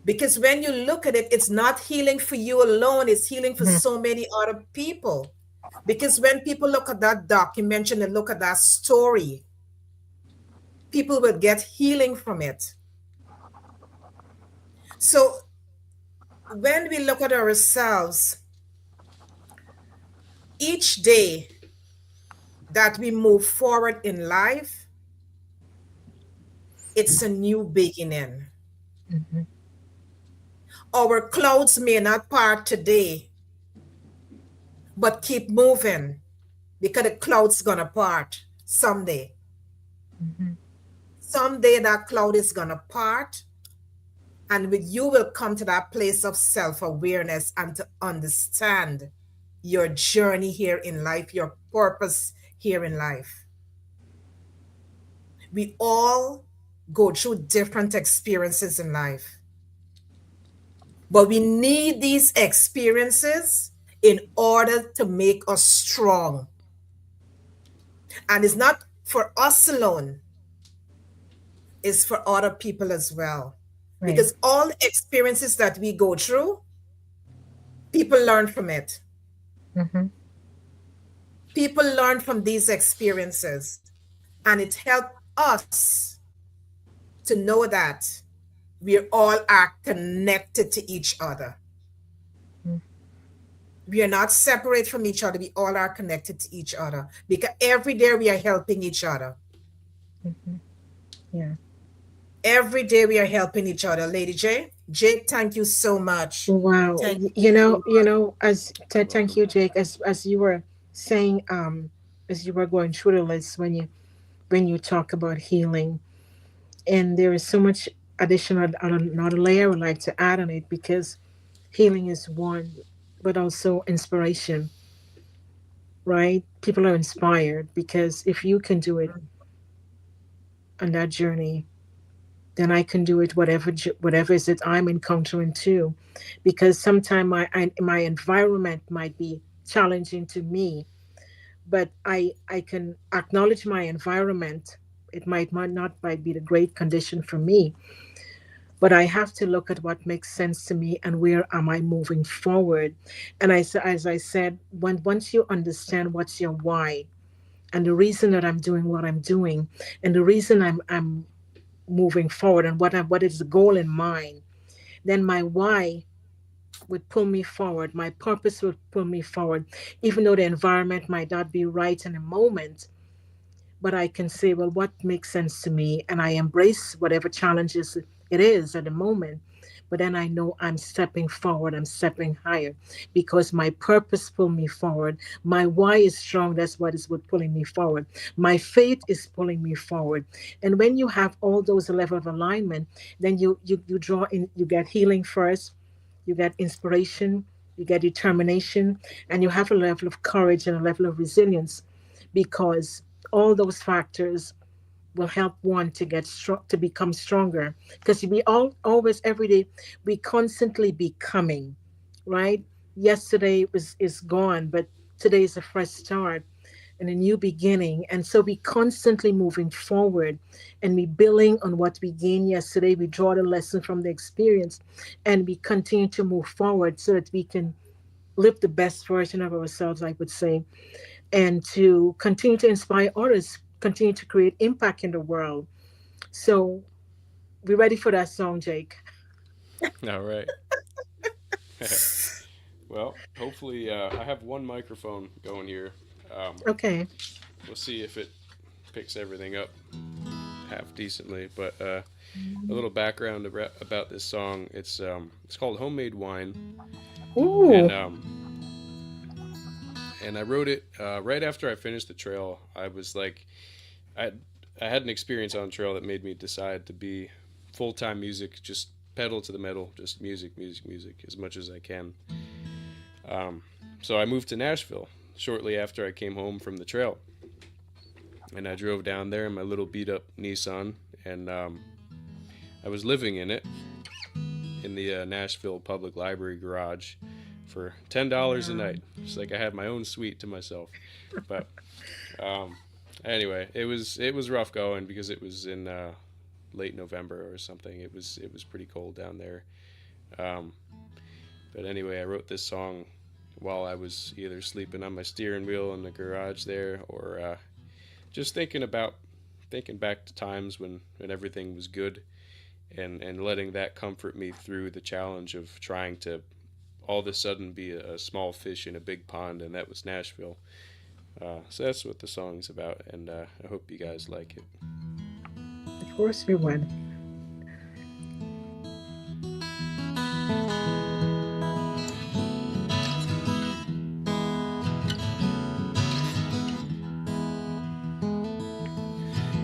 Because when you look at it, it's not healing for you alone, it's healing for Mm-hmm. so many other people. Because when people look at that documentary and look at that story, people will get healing from it. So when we look at ourselves, each day that we move forward in life, it's a new beginning. Mm-hmm. Our clouds may not part today, but keep moving because the cloud's gonna part someday. Mm-hmm. Someday that cloud is gonna part, and with you will come to that place of self-awareness and to understand your journey here in life, your purpose here in life. We all go through different experiences in life, but we need these experiences in order to make us strong. And it's not for us alone, it's for other people as well. Right. Because all the experiences that we go through, people learn from it. Mm-hmm. People learn from these experiences, and it helps us to know that we all are connected to each other. Mm-hmm. We are not separate from each other. We all are connected to each other because every day we are helping each other. Mm-hmm. Yeah. Every day we are helping each other. Lady J, Jake, thank you so much. Wow. Thank As thank you, Jake. As you were saying, as you were going through the list when you talk about healing, and there is so much additional another layer I would like to add on it because healing is one, but also inspiration, right? People are inspired because if you can do it on that journey, then I can do it whatever is it I'm encountering too, because sometimes my environment might be challenging to me, but I can acknowledge my environment. It might not might be the great condition for me, but I have to look at what makes sense to me and where am I moving forward. And as I said, once you understand what's your why and the reason that I'm doing what I'm doing and the reason I'm moving forward and what is the goal in mind, then my why would pull me forward. My purpose would pull me forward, even though the environment might not be right in a moment. But I can say, well, what makes sense to me? And I embrace whatever challenges it is at the moment. But then I know I'm stepping forward, I'm stepping higher because my purpose pulled me forward. My why is strong, that's what is what pulling me forward. My faith is pulling me forward. And when you have all those level of alignment, then you draw in, you get healing first, you get inspiration, you get determination, and you have a level of courage and a level of resilience because all those factors will help one to get strong, to become stronger, because we all always every day we constantly becoming, right? Yesterday was is gone, but today is a fresh start and a new beginning, and so we constantly moving forward and we building on what we gained yesterday. We draw the lesson from the experience and we continue to move forward so that we can live the best version of ourselves, I would say, and to continue to inspire others, continue to create impact in the world. So we're ready for that song, Jake. All right. Well, hopefully, I have one microphone going here. Okay. We'll see if it picks everything up half decently. But a little background about this song. It's called "Homemade Wine," Ooh. and I wrote it right after I finished the trail. I was like, I I had an experience on trail that made me decide to be full time music, just pedal to the metal, just music, music, music as much as I can. Um, so I moved to Nashville shortly after I came home from the trail, and I drove down there in my little beat up Nissan, and I was living in it in the Nashville Public Library garage for $10 a night. It's like I had my own suite to myself. But anyway, it was rough going because it was in late November or something. It was pretty cold down there. Um, but anyway, I wrote this song while I was either sleeping on my steering wheel in the garage there, or just thinking about thinking back to times when everything was good, and letting that comfort me through the challenge of trying to all of a sudden be a small fish in a big pond, and that was Nashville. So that's what the song's about, and I hope you guys like it. Of course we would.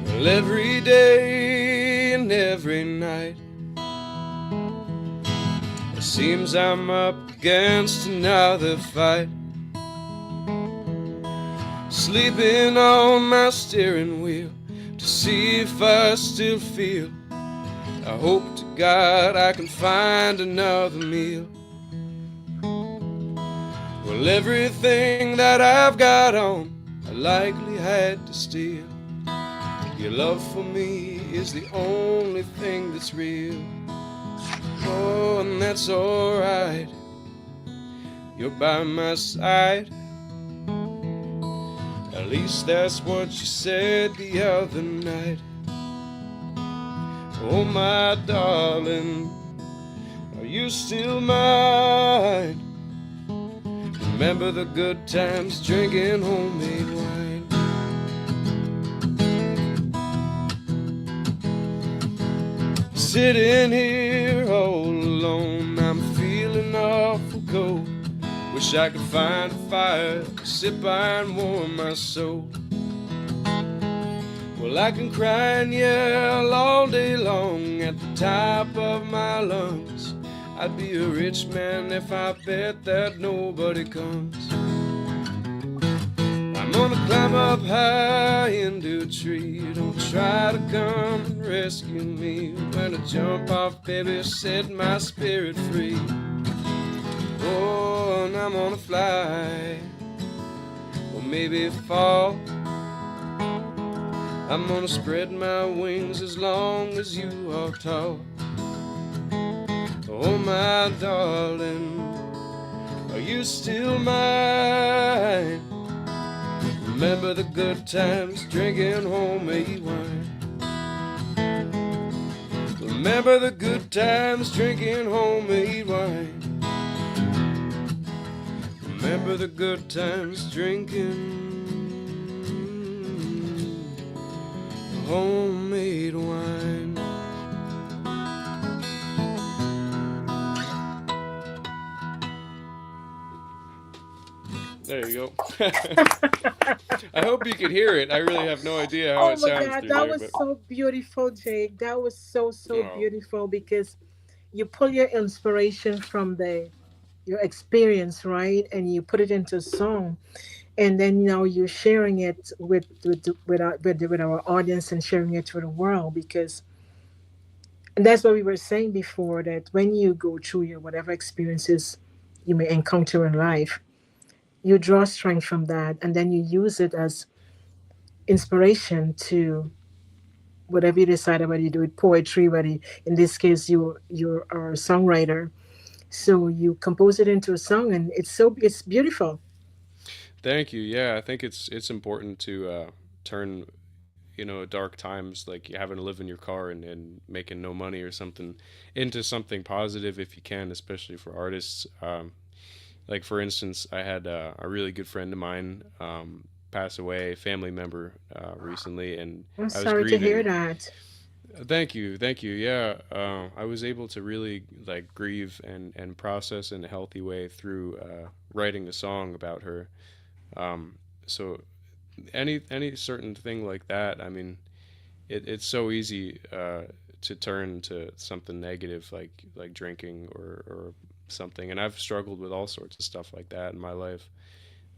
Well, every day and every night, it seems I'm up against another fight. Sleeping on my steering wheel to see if I still feel. I hope to God I can find another meal. Well, everything that I've got on, I likely had to steal. Your love for me is the only thing that's real. Oh, and that's alright. You're by my side. At least that's what you said the other night. Oh, my darling, are you still mine? Remember the good times drinking homemade wine. Sitting here all alone, I'm feeling awful cold. Wish I could find a fire to sit by and warm my soul. Well, I can cry and yell all day long at the top of my lungs. I'd be a rich man if I bet that nobody comes. I'm gonna climb up high into a tree. Don't try to come and rescue me. When I jump off, baby, set my spirit free. Oh, and I'm gonna fly, or maybe fall. I'm gonna spread my wings as long as you are tall. Oh, my darling, are you still mine? Remember the good times drinking homemade wine. Remember the good times drinking homemade wine. Remember the good times drinking homemade wine. There you go. I hope you could hear it. I really have no idea how Oh it my sounds God, through that there, was but so beautiful, Jake. That was so oh, beautiful because you pull your inspiration from the your experience, right, and you put it into song, and then you're sharing it with our audience and sharing it with the world because and that's what we were saying before that when you go through your whatever experiences you may encounter in life, you draw strength from that, and then you use it as inspiration to whatever you decide, whether you do it poetry, whether in this case you're a songwriter, so you compose it into a song, and it's beautiful. thank you. Yeah, I think it's important to turn dark times like you having to live in your car and making no money or something into something positive if you can, especially for artists. Like for instance, I had a really good friend of mine pass away, family member recently, and I'm I was sorry to hear grieving. that. Thank you, thank you. Yeah, I was able to really like grieve and process in a healthy way through writing a song about her. So any certain thing like that, I mean, it's so easy to turn to something negative like drinking or something, and I've struggled with all sorts of stuff like that in my life.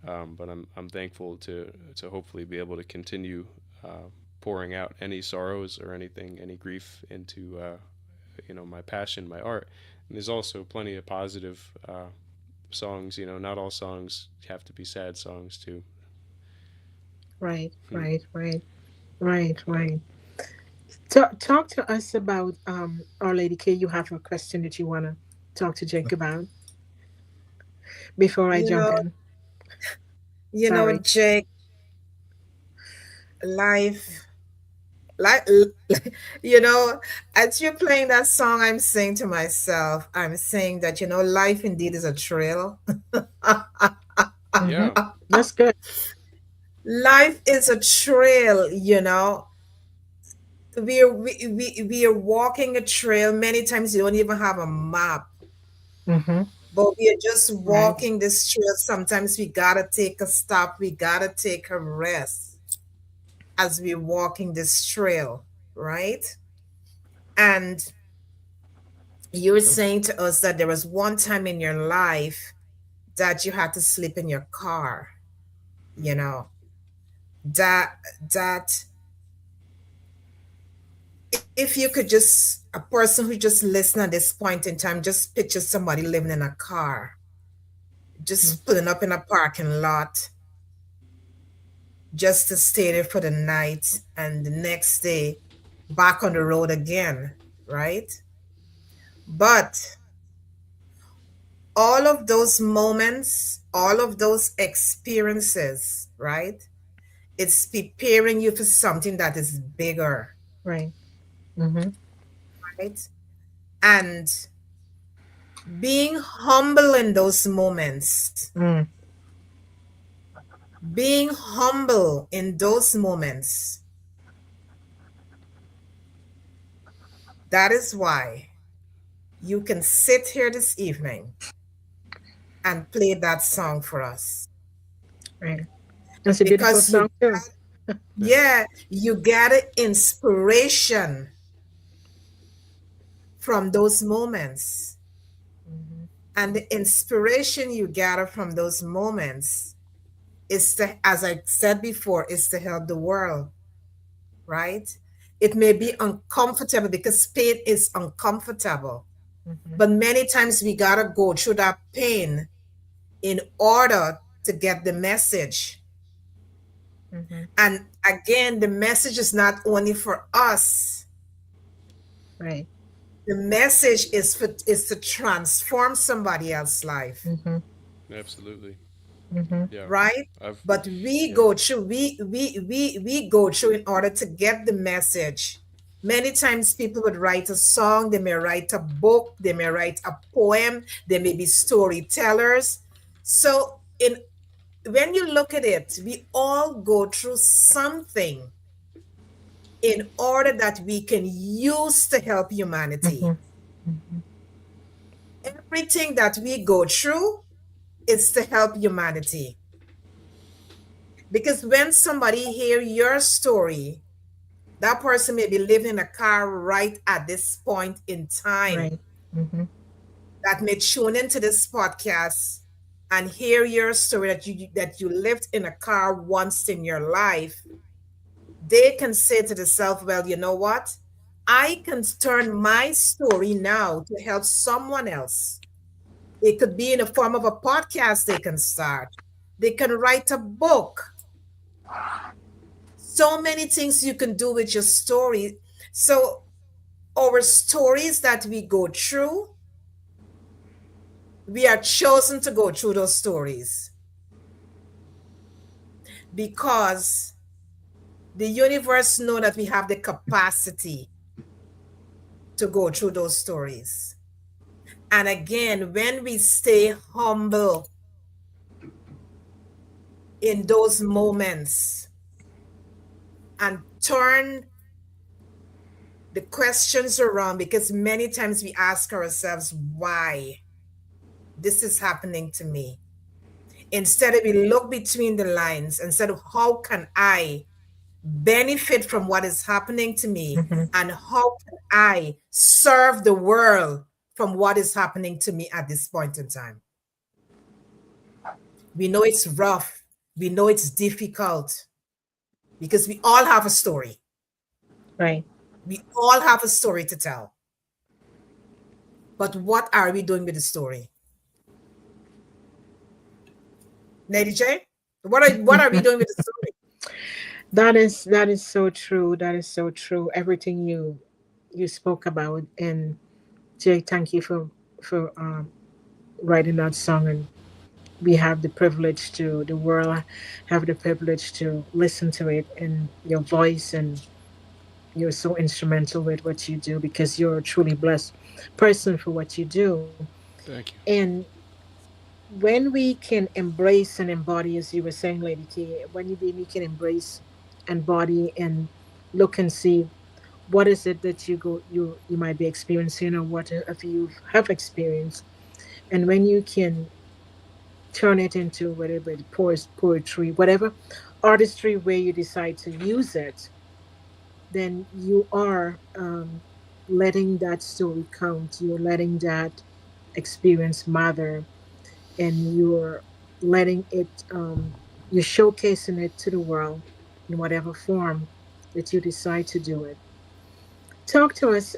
But I'm thankful to hopefully be able to continue pouring out any sorrows or anything, any grief into my passion, my art. And there's also plenty of positive songs. Not all songs have to be sad songs too. Right, Hmm. right. Talk to us about Our Lady K. You have a question that you want to talk to Jake about before I You jump know, in. Sorry. Jake, life. Like, you know, as you're playing that song, I'm saying to myself, I'm saying that, life indeed is a trail. Mm-hmm. Yeah. That's good. Life is a trail, we are walking a trail. Many times you don't even have a map, Mm-hmm. but we are just Right. walking this trail. Sometimes we gotta take a stop, we gotta take a rest as we're walking this trail, right? And you're saying to us that there was one time in your life that you had to sleep in your car, you know, that that if you could just a person who just listen at this point in time, just picture somebody living in a car, just pulling up in a parking lot just to stay there for the night and the next day back on the road again, right? But all of those moments, all of those experiences, right? It's preparing you for something that is bigger, Right. Mm-hmm. right? And being humble in those moments, Mm. being humble in those moments, that is why you can sit here this evening and play that song for us. Right. That's a beautiful Because song too. you get an inspiration from those moments. Mm-hmm. And the inspiration you gather from those moments is to, as I said before, is to help the world, right? It may be uncomfortable because pain is uncomfortable, Mm-hmm. but many times we gotta go through that pain in order to get the message. Mm-hmm. And again, the message is not only for us. Right. The message is to transform somebody else's life, Mm-hmm. Absolutely. Mm-hmm. Yeah. right? I've But we yeah. go through, we go through in order to get the message. Many times people would write a song, they may write a book, they may write a poem, they may be storytellers. So in when you look at it, we all go through something in order that we can use to help Mm-hmm. humanity. Everything that we go through is to help humanity. Because when somebody hear your story, that person may be living in a car right at this point in time Right. Mm-hmm. that may tune into this podcast and hear your story that you lived in a car once in your life. They can say to themselves, well, you know what? I can turn my story now to help someone else. It could be in the form of a podcast they can start. They can write a book. So many things you can do with your story. So our stories that we go through, we are chosen to go through those stories because the universe know that we have the capacity to go through those stories. And again, when we stay humble in those moments and turn the questions around, because many times we ask ourselves why this is happening to me. Instead of we look between the lines, instead of how can I benefit from what is happening to me, Mm-hmm. and how can I serve the world from what is happening to me at this point in time. We know it's rough, we know it's difficult because we all have a story. Right. We all have a story to tell. But what are we doing with the story? Lady J, what are we doing with the story? That is so true. That is so true. Everything you spoke about, and Jay, thank you for writing that song. And we have the privilege to the world have the privilege to listen to it in your voice, and You're so instrumental with what you do because you're a truly blessed person for what you do. Thank you. And when we can embrace and embody, as you were saying, Lady T, when we can embrace, embody, and look and see what is it that you might be experiencing or what if you have experienced, and when you can turn it into whatever poetry, whatever artistry way you decide to use it, then you are letting that story count. You're letting that experience matter, and you're letting it, you're showcasing it to the world in whatever form that you decide to do it. Talk to us,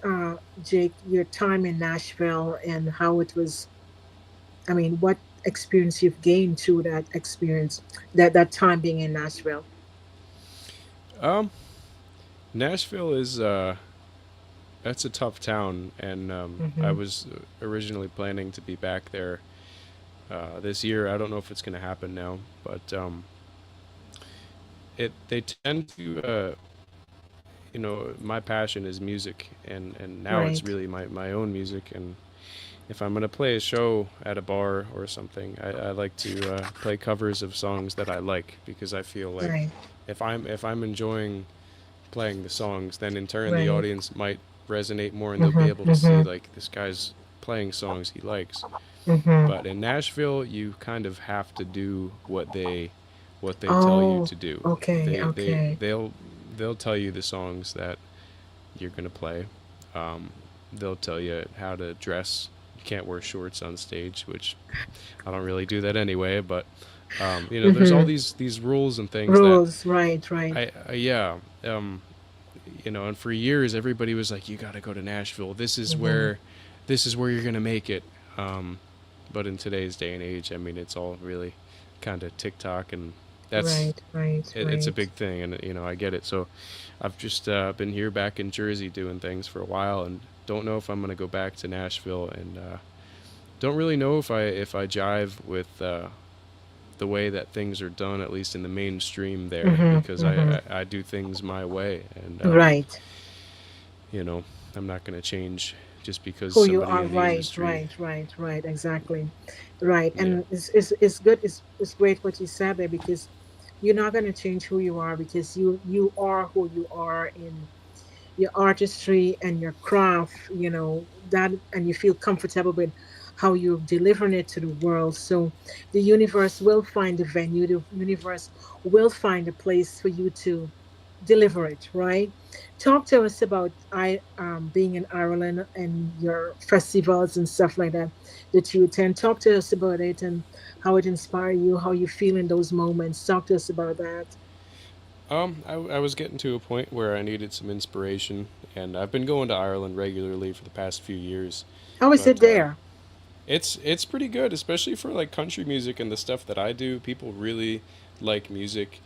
Jake, your time in Nashville and how it was. I mean, what experience you've gained through that experience, that time being in Nashville. Um, Nashville is that's a tough town, and I Mm-hmm. was originally planning to be back there this year. I don't know if it's going to happen now, but it they tend to my passion is music, and now it's Right, really my own music. And if I'm going to play a show at a bar or something, I like to play covers of songs that I like, because I feel like right, if I'm enjoying playing the songs, then in turn the right. audience might resonate more, and they'll be Mm-hmm. able to see, Mm-hmm. like, this guy's playing songs he likes. Mm-hmm. But in Nashville, you kind of have to do what they tell you Oh, to do. okay, They they okay. they'll they'll tell you the songs that you're gonna play. Um, they'll tell you how to dress. You can't wear shorts on stage, which I don't really do that anyway. But there's all Mm-hmm. these rules and things that Rules, right, right. yeah. And for years everybody was like, you got to go to Nashville. Mm-hmm. This is where you're gonna make it. Um, but in today's day and age, I mean, it's all really kind of TikTok, and that's Right, right, it's a right. big thing, and I get it. So I've just been here back in Jersey doing things for a while, and don't know if I'm gonna go back to Nashville, and don't really know if I jive with the way that things are done, at least in the mainstream there, Mm-hmm. because Mm-hmm. I do things my way, and Right. you know, I'm not gonna change just because Who you somebody are, in the right, industry. right, right, right, exactly. Right. Yeah. And it's good, it's great what you said there, because you're not going to change who you are, because you are who you are in your artistry and your craft, that, and you feel comfortable with how you're delivering it to the world. So the universe will find a venue, the universe will find a place for you to deliver it, right? Talk to us about being in Ireland and your festivals and stuff like that that you attend. Talk to us about it and how it inspired you, how you feel in those moments. Talk to us about that. I was getting to a point where I needed some inspiration, and I've been going to Ireland regularly for the past few years. How is it But there? it's pretty good, especially for like country music and the stuff that I do. People really like music.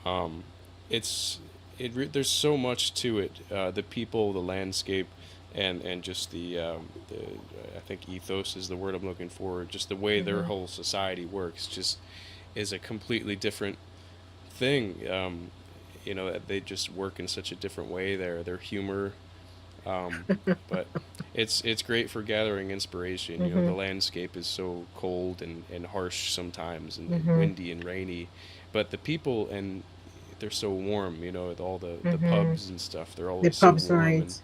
Um, it's there's so much to it. The people, the landscape, and just the I think ethos is the word I'm looking for. Just the way their Mm-hmm. whole society works, just is a completely different thing. They just work in such a different way there. Their humor, um, but it's great for gathering inspiration. The Mm-hmm. landscape is so cold and harsh sometimes, and Mm-hmm. windy and rainy, but the people, and they're so warm. With all the Mm-hmm. pubs and stuff, they're The always so pub's warm, and right.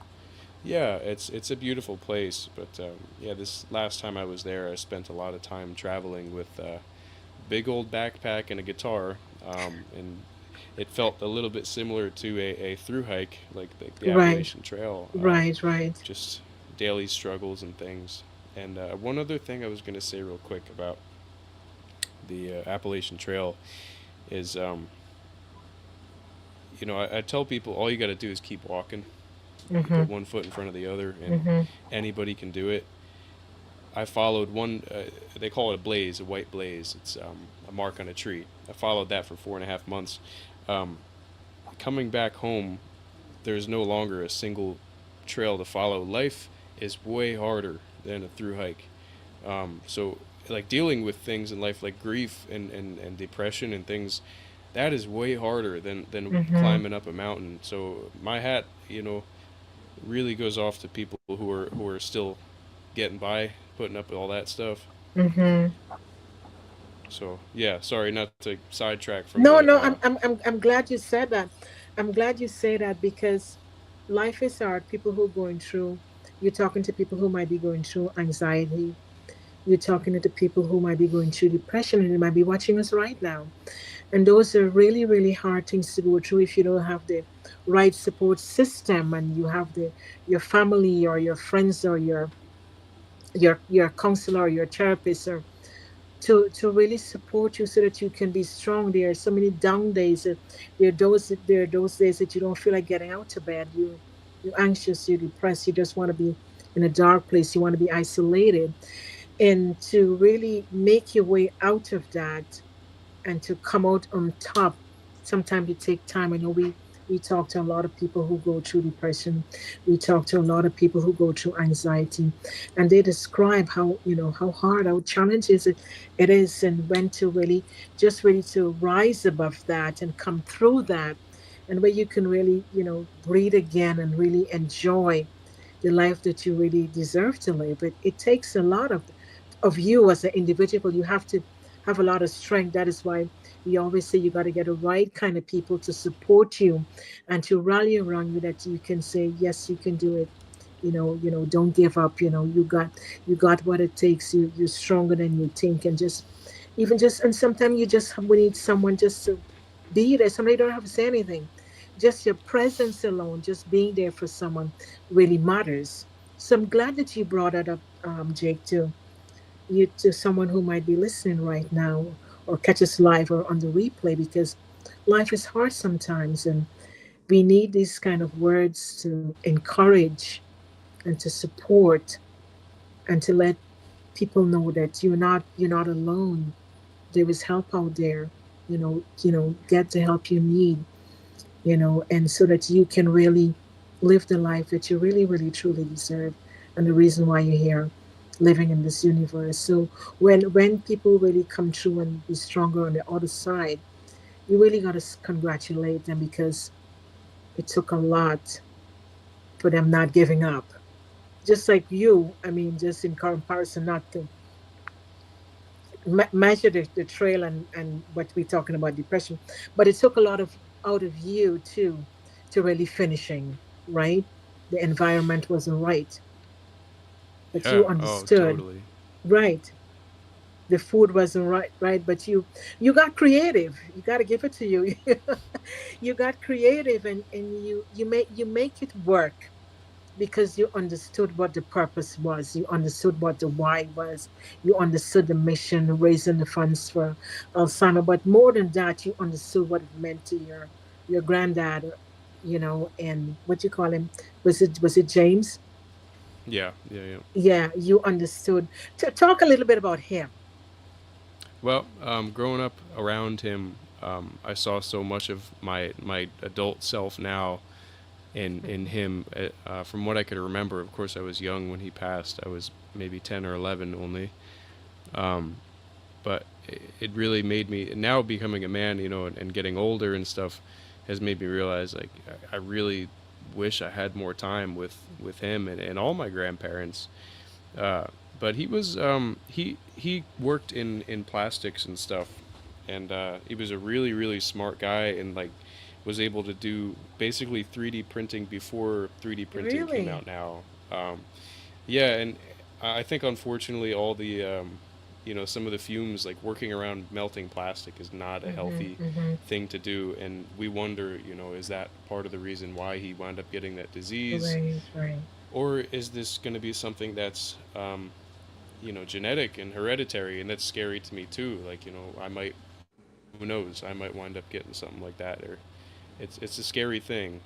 yeah, it's a beautiful place. But yeah, this last time I was there, I spent a lot of time traveling with big old backpack and a guitar, and it felt a little bit similar to a through hike, like the Right. Appalachian Trail, Right. Right. just daily struggles and things. And one other thing I was going to say real quick about the Appalachian Trail is, I tell people all you got to do is keep walking. You Mm-hmm. put one foot in front of the other, and Mm-hmm. anybody can do it. I followed one. They call it a blaze, a white blaze. It's a mark on a tree. I followed that for 4.5 months. Um, Coming back home, there's no longer a single trail to follow. Life is way harder than a through hike. So, like, dealing with things in life like grief and depression and things that is way harder than Mm-hmm. climbing up a mountain. So my hat, really goes off to people who are still getting by, putting up with all that stuff. Mm-hmm. So yeah, sorry not to sidetrack from No, the no, I'm glad you said that. I'm glad you say that because life is hard. People who are going through, you're talking to people who might be going through anxiety. You're talking to the people who might be going through depression and they might be watching us right now. And those are really, really hard things to go through if you don't have the right support system and you have your family or your friends or your counselor or your therapist or to really support you so that you can be strong. There are so many down days. There are those days that you don't feel like getting out of bed. You're anxious, you're depressed, you just want to be in a dark place, you want to be isolated. And to really make your way out of that and to come out on top. Sometimes it takes time. I know we talk to a lot of people who go through depression. We talk to a lot of people who go through anxiety, and they describe how how hard, how challenging it is, and when to really just really to rise above that and come through that, and where you can really breathe again and really enjoy the life that you really deserve to live. It takes a lot of you as an individual. You have to have a lot of strength. That is why we always say you got to get the right kind of people to support you and to rally around you, that you can say yes, you can do it. Don't give up. You got what it takes. You're stronger than you think. And just even just and sometimes you just we need someone just to be there. Somebody don't have to say anything. Just your presence alone, just being there for someone really matters. So I'm glad that you brought that up, Jake, too. You to someone who might be listening right now or catch us live or on the replay, because life is hard sometimes, and we need these kind of words to encourage and to support and to let people know that you're not alone. There is help out there. Get the help you need, and so that you can really live the life that you really, really, truly deserve, and the reason why you're here, living in this universe. So when people really come through and be stronger on the other side, you really got to congratulate them, because it took a lot for them not giving up. Just like you, I mean, just in comparison, not to measure the trail and what we're talking about depression, but it took a lot of out of you too to really finishing, right? The environment wasn't right, but Yeah. you Oh, understood, totally. right? The food wasn't right, but you got creative. You got to give it to you. You got creative, and you make it work, because you understood what the purpose was. You understood what the why was. You understood the mission, raising the funds for Alzheimer. But more than that, you understood what it meant to your granddad, and what you call him. Was it James? Yeah, yeah, yeah. Yeah, you understood. Talk a little bit about him. Well, growing up around him, I saw so much of my adult self now in him. From what I could remember, of course, I was young when he passed. I was maybe 10 or 11 only. Um, but it really made me, now becoming a man, and getting older and stuff, has made me realize, like, I really wish I had more time with him and all my grandparents. uh, but he was, he worked in plastics and stuff, and he was a really really smart guy, and like was able to do basically 3D printing before 3D printing came Really? out now. Um, yeah, and I think unfortunately all the some of the fumes, like working around melting plastic, is not a Mm-hmm, healthy mm-hmm. thing to do, and we wonder, is that part of the reason why he wound up getting that disease, Right, right. or is this going to be something that's genetic and hereditary, and that's scary to me too. Like, I might, who knows, I might wind up getting something like that, or it's a scary thing.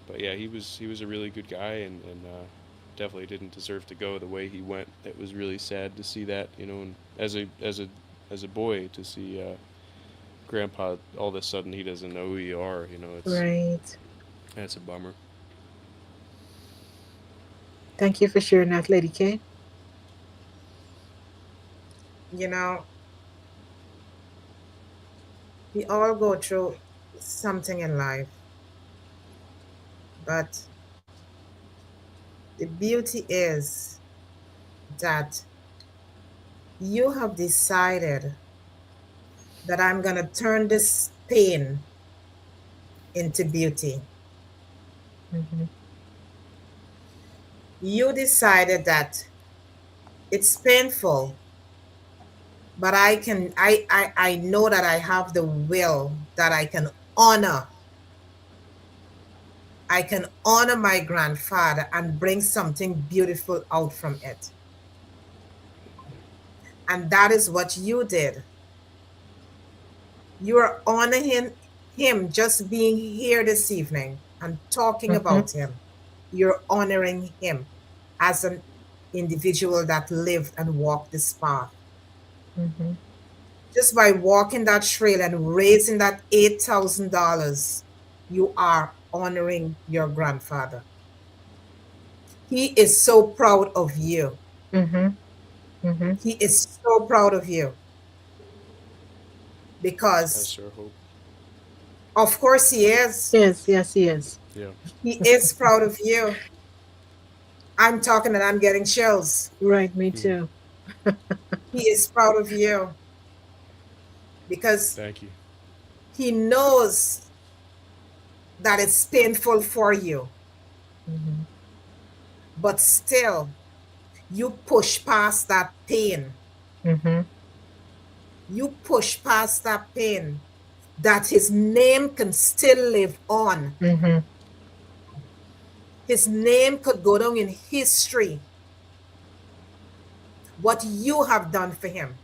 But yeah, he was a really good guy, and definitely didn't deserve to go the way he went. It was really sad to see that, and as a boy to see grandpa, all of a sudden he doesn't know who you are. It's Right. that's a bummer. Thank you for sharing that, Lady K. You know, We all go through something in life, but the beauty is that you have decided that I'm going to turn this pain into beauty. You decided that it's painful, but I know that I have the will that I can honor my grandfather and bring something beautiful out from it. And that is what you did. You are honoring him just being here this evening and talking about him. You're honoring him as an individual that lived and walked this path. Just by walking that trail and raising that $8,000, you are honoring your grandfather. He is so proud of you. He is so proud of you. Because I sure hope. Of course he is. Yes, he is. Yeah. He is proud of you. I'm talking and I'm getting chills. Right, me too. He is proud of you. Because thank you. He knows that it's painful for you. But still, you push past that pain. You push past that pain, that his name can still live on. His name could go down in history. What you have done for him.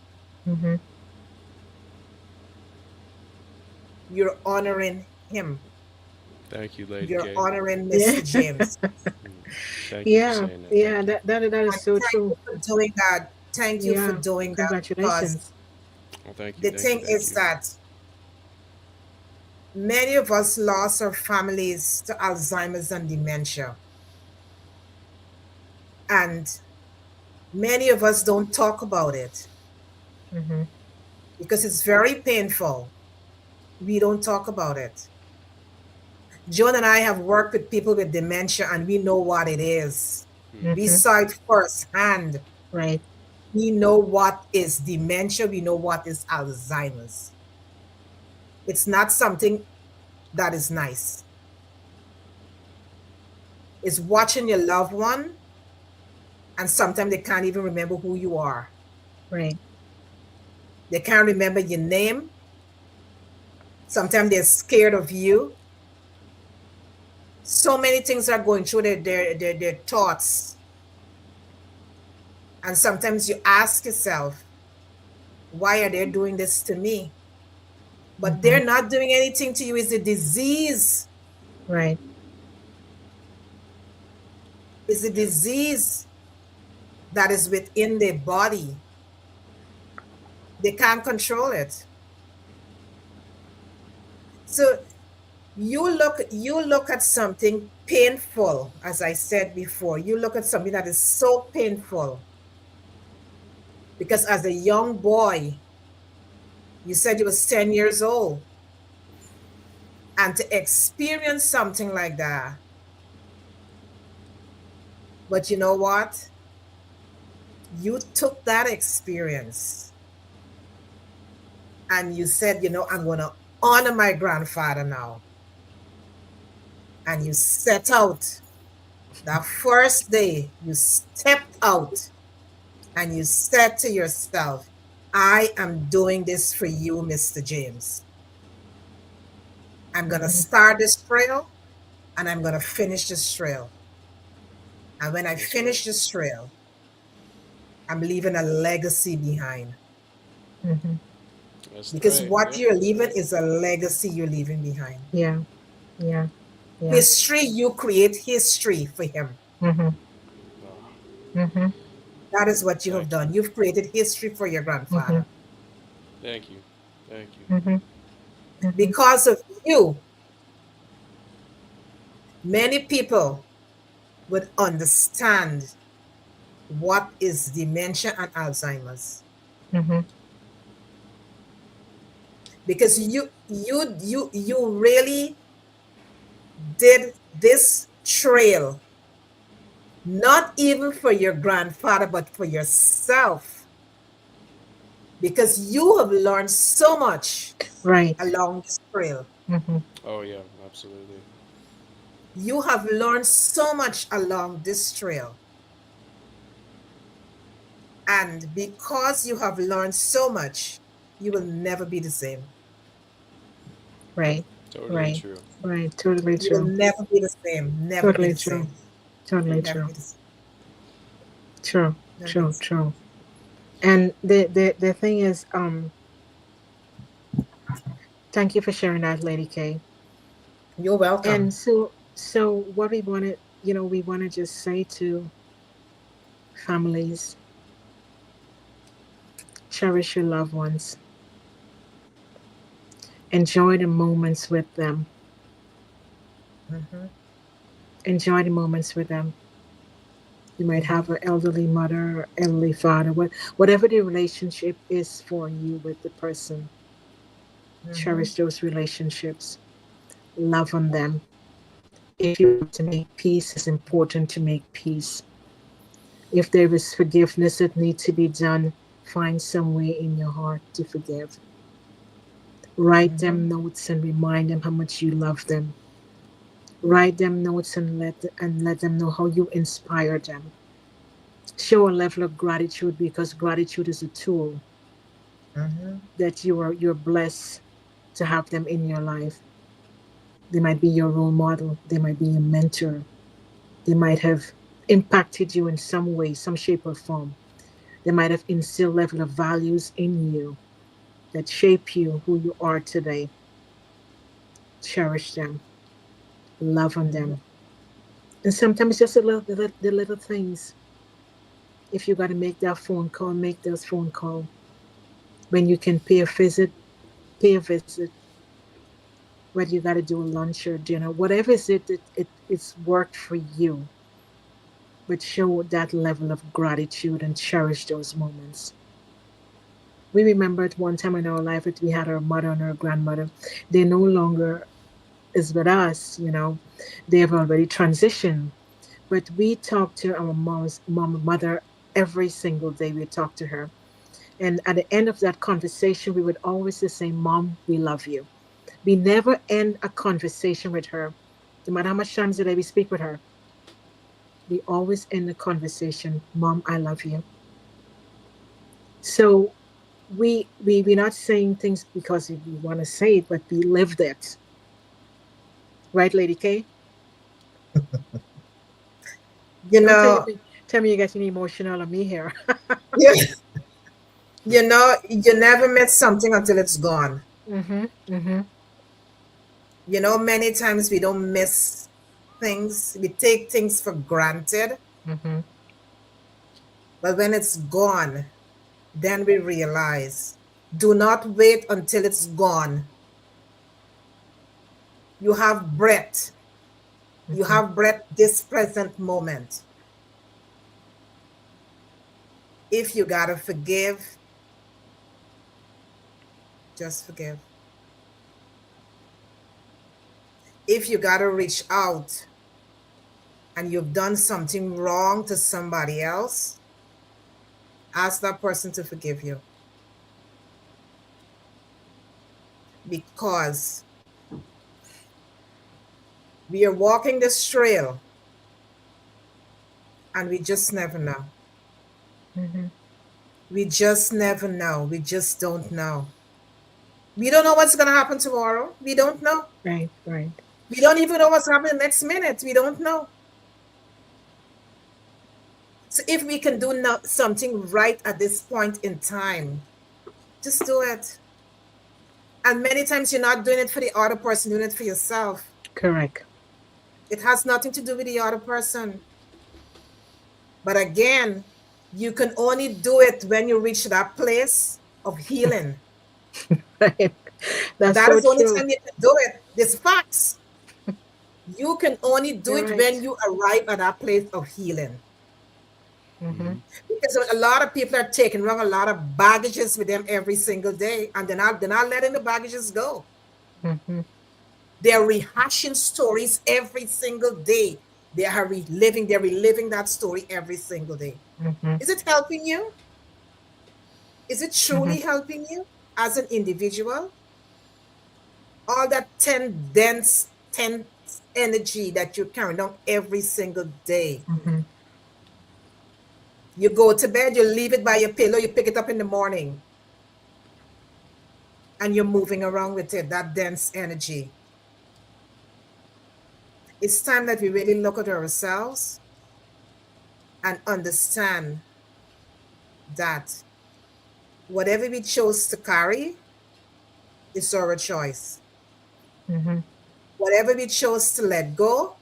You're honoring him. Thank you, Lady You're K. honoring Mr. James. Thank you for saying that. Yeah, that is so true. Thank you for doing that. Thank you for doing that. Congratulations. Well, thank you. The thing is that many of us lost our families to Alzheimer's and dementia. And many of us don't talk about it because it's very painful. We don't talk about it. Joan and I have worked with people with dementia and we know what it is. We saw it firsthand. Right. We know what is dementia. We know what is Alzheimer's. It's not something that is nice. It's watching your loved one and sometimes they can't even remember who you are. Right. They can't remember your name. Sometimes they're scared of you. So many things are going through their thoughts. And sometimes you ask yourself, why are they doing this to me? But they're not doing anything to you. It's a disease. Right. It's a disease that is within their body. They can't control it. So you look at something painful, as I said before. You look at something that is so painful. Because as a young boy, you said you was 10 years old. And to experience something like that. But you know what? You took that experience and you said, I'm going to honor my grandfather now. And you set out. That first day, you stepped out and you said to yourself, I am doing this for you, Mr. James. I'm going to start this trail and I'm going to finish this trail. And when I finish this trail, I'm leaving a legacy behind. Because what you're leaving is a legacy you're leaving behind. Yeah. History, you create history for him. That is what you have done. You've created history for your grandfather. Thank you. Because of you, many people would understand what is dementia and Alzheimer's. because you really did this trail, not even for your grandfather, but for yourself, because you have learned so much Right. along this trail. Oh yeah, absolutely. You have learned so much along this trail. And because you have learned so much, you will never be the same. Right. Totally Right. true. Right. Totally You will true. never be the same. Never be Totally the true. same. Totally Never true. be the same. True. Never be the True. same. True. And the thing is, thank you for sharing that, Lady K. You're welcome. And so what we wanted, we want to just say to families, cherish your loved ones, enjoy the moments with them, Mhm. enjoy the moments with them. You might Mhm. have an elderly mother or elderly father, whatever the relationship is for you with the person. Mhm. Cherish those relationships, love on them. If you want to make peace, it's important to make peace. If there is forgiveness that needs to be done, find some way in your heart to forgive. Write Mhm. them notes and remind them how much you love them. Write them notes and let them know how you inspire them. Show a level of gratitude, because gratitude is a tool Mhm. that you're blessed to have them in your life. They might be your role model, they might be your mentor, they might have impacted you in some way, some shape or form. They might have instilled level of values in you that shape you who you are today. Cherish them, love on Mhm. them. And sometimes just the little things. If you got to make that phone call, make those phone call. When you can pay a visit, pay a visit. Whether you got to do a lunch or dinner, whatever is it's worked for you. But show that level of gratitude and cherish those moments. We remember at one time in our life that we had our mother and our grandmother. They no longer is with us. They have already transitioned. But we talk to our mother every single day. We talk to her. And at the end of that conversation, we would always say, Mom, we love you. We never end a conversation with her. No matter how much times a day we speak with her, we always end the conversation, Mom, I love you. So we're not saying things because we want to say it, but we lived it. Right, Lady K? You Don't know, tell me you're getting emotional on me here. you, you never miss something until it's gone. Mm-hmm. Mm-hmm. Many times we don't miss things. We take things for granted, Mm-hmm. but when it's gone, then we realize. Do not wait until it's gone. You have breath. You Mm-hmm. have breath this present moment. If you gotta forgive, just forgive. If you gotta reach out and you've done something wrong to somebody else, ask that person to forgive you. Because we are walking this trail and we just never know. Mm-hmm. We just never know. We just don't know. We don't know what's going to happen tomorrow. We don't know. Right, right. We don't even know what's happening next minute. We don't know. So if we can do something right at this point in time, just do it. And many times you're not doing it for the other person, you're doing it for yourself. Correct. It has nothing to do with the other person. But again, you can only do it when you reach that place of healing. Right. That's That so is the only true. time you can do it. This facts. You can only do You're it when right. you arrive at that place of healing. Mm-hmm. Because a lot of people are taking around a lot of baggages with them every single day, and they're not letting the baggages go. Mm-hmm. They're rehashing stories every single day. They're reliving that story every single day. Mm-hmm. Is it helping you? Is it Mm-hmm. truly helping you as an individual? All that 10 energy that you're carrying on every single day. Mm-hmm. You go to bed, you leave it by your pillow, you pick it up in the morning, and you're moving around with it, that dense energy. It's time that we really look at ourselves and understand that whatever we chose to carry is our choice. Mm-hmm. Whatever we chose to let go,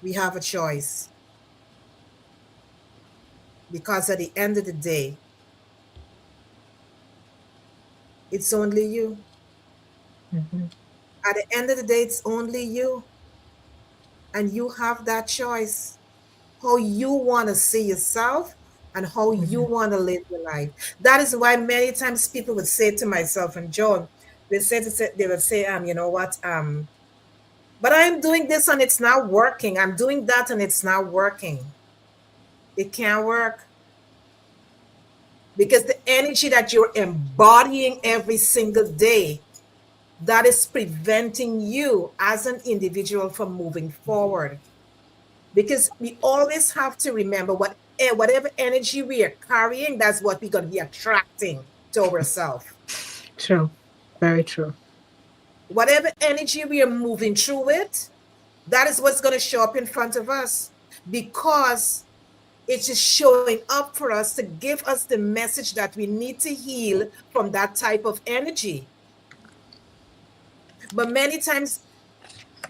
we have a choice. Because at the end of the day, it's only you. Mm-hmm. At the end of the day, it's only you. And you have that choice. How you want to see yourself and how you Mm-hmm. want to live your life. That is why many times people would say to myself and Joan, they would say, you know what, but I'm doing this and it's not working. I'm doing that and it's not working. It can't work. Because the energy that you're embodying every single day, that is preventing you as an individual from moving forward. Because we always have to remember whatever energy we are carrying, that's what we're going to be attracting to ourselves. True. Very true. Whatever energy we are moving through it, that is what's going to show up in front of us, because it's just showing up for us to give us the message that we need to heal from that type of energy. But many times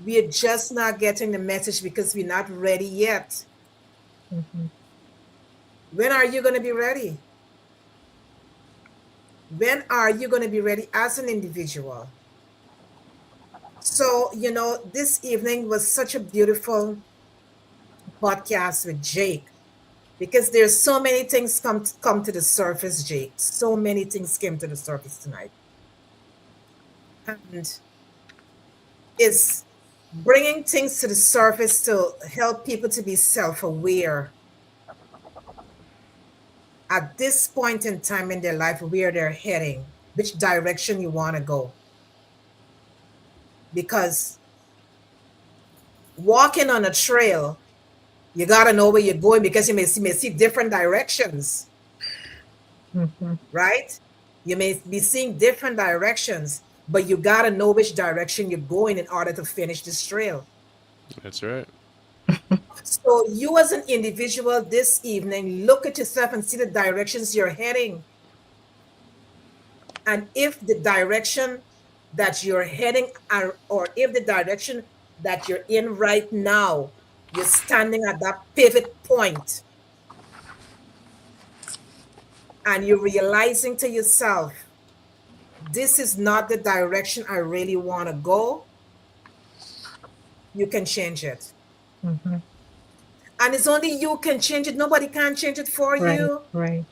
we are just not getting the message because we're not ready yet. Mm-hmm. When are you going to be ready? When are you going to be ready as an individual? So, this evening was such a beautiful podcast with Jake, because there's so many things come to the surface, Jake. So many things came to the surface tonight. And it's bringing things to the surface to help people to be self-aware at this point in time in their life, where they're heading, which direction you want to go. Because walking on a trail, you got to know where you're going, because you may see different directions, Mm-hmm. right? You may be seeing different directions, but you got to know which direction you're going in order to finish this trail. That's right. So you as an individual this evening, look at yourself and see the directions you're heading. And if the direction that you're heading or if the direction that you're in right now, you're standing at that pivot point and you're realizing to yourself, this is not the direction I really want to go, you can change it. Mm-hmm. And it's only you can change it. Nobody can change it for Right. you. Right.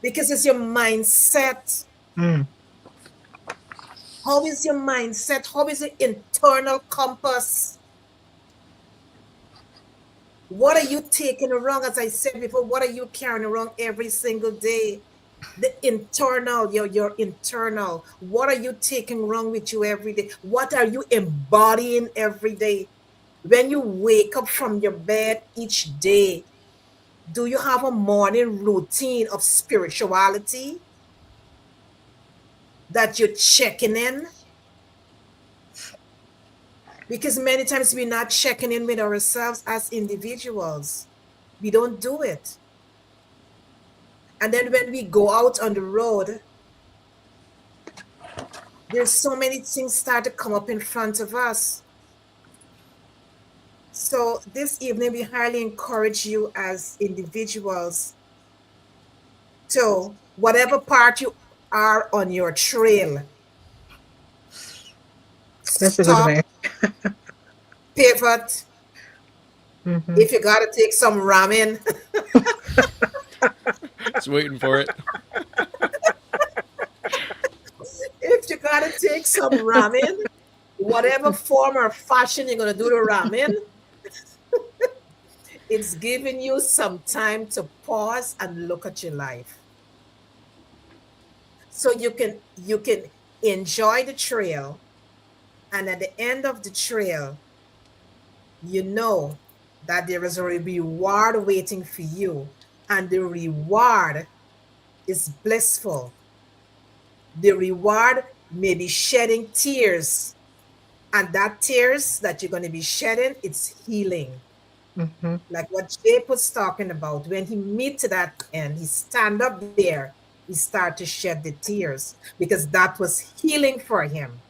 Because it's your mindset. Mm. How is your mindset? How is your internal compass? What are you taking around? As I said before, what are you carrying around every single day? The internal, your internal. What are you taking around with you every day? What are you embodying every day? When you wake up from your bed each day, do you have a morning routine of spirituality that you're checking in? Because many times we're not checking in with ourselves as individuals. We don't do it. And then when we go out on the road, there's so many things start to come up in front of us. So this evening, we highly encourage you as individuals to, whatever part you are on your trail, That's a good stop, way. pivot. Mm-hmm. If you got to take some ramen, Just waiting for it. If you gotta take some ramen, whatever form or fashion you're gonna do the ramen, it's giving you some time to pause and look at your life. So you can enjoy the trail, and at the end of the trail, you know that there is a reward waiting for you, and the reward is blissful. The reward may be shedding tears, and that tears that you're going to be shedding, it's healing. Mm-hmm. Like what Jake was talking about, when he meet to that end, he stand up there, he start to shed the tears because that was healing for him.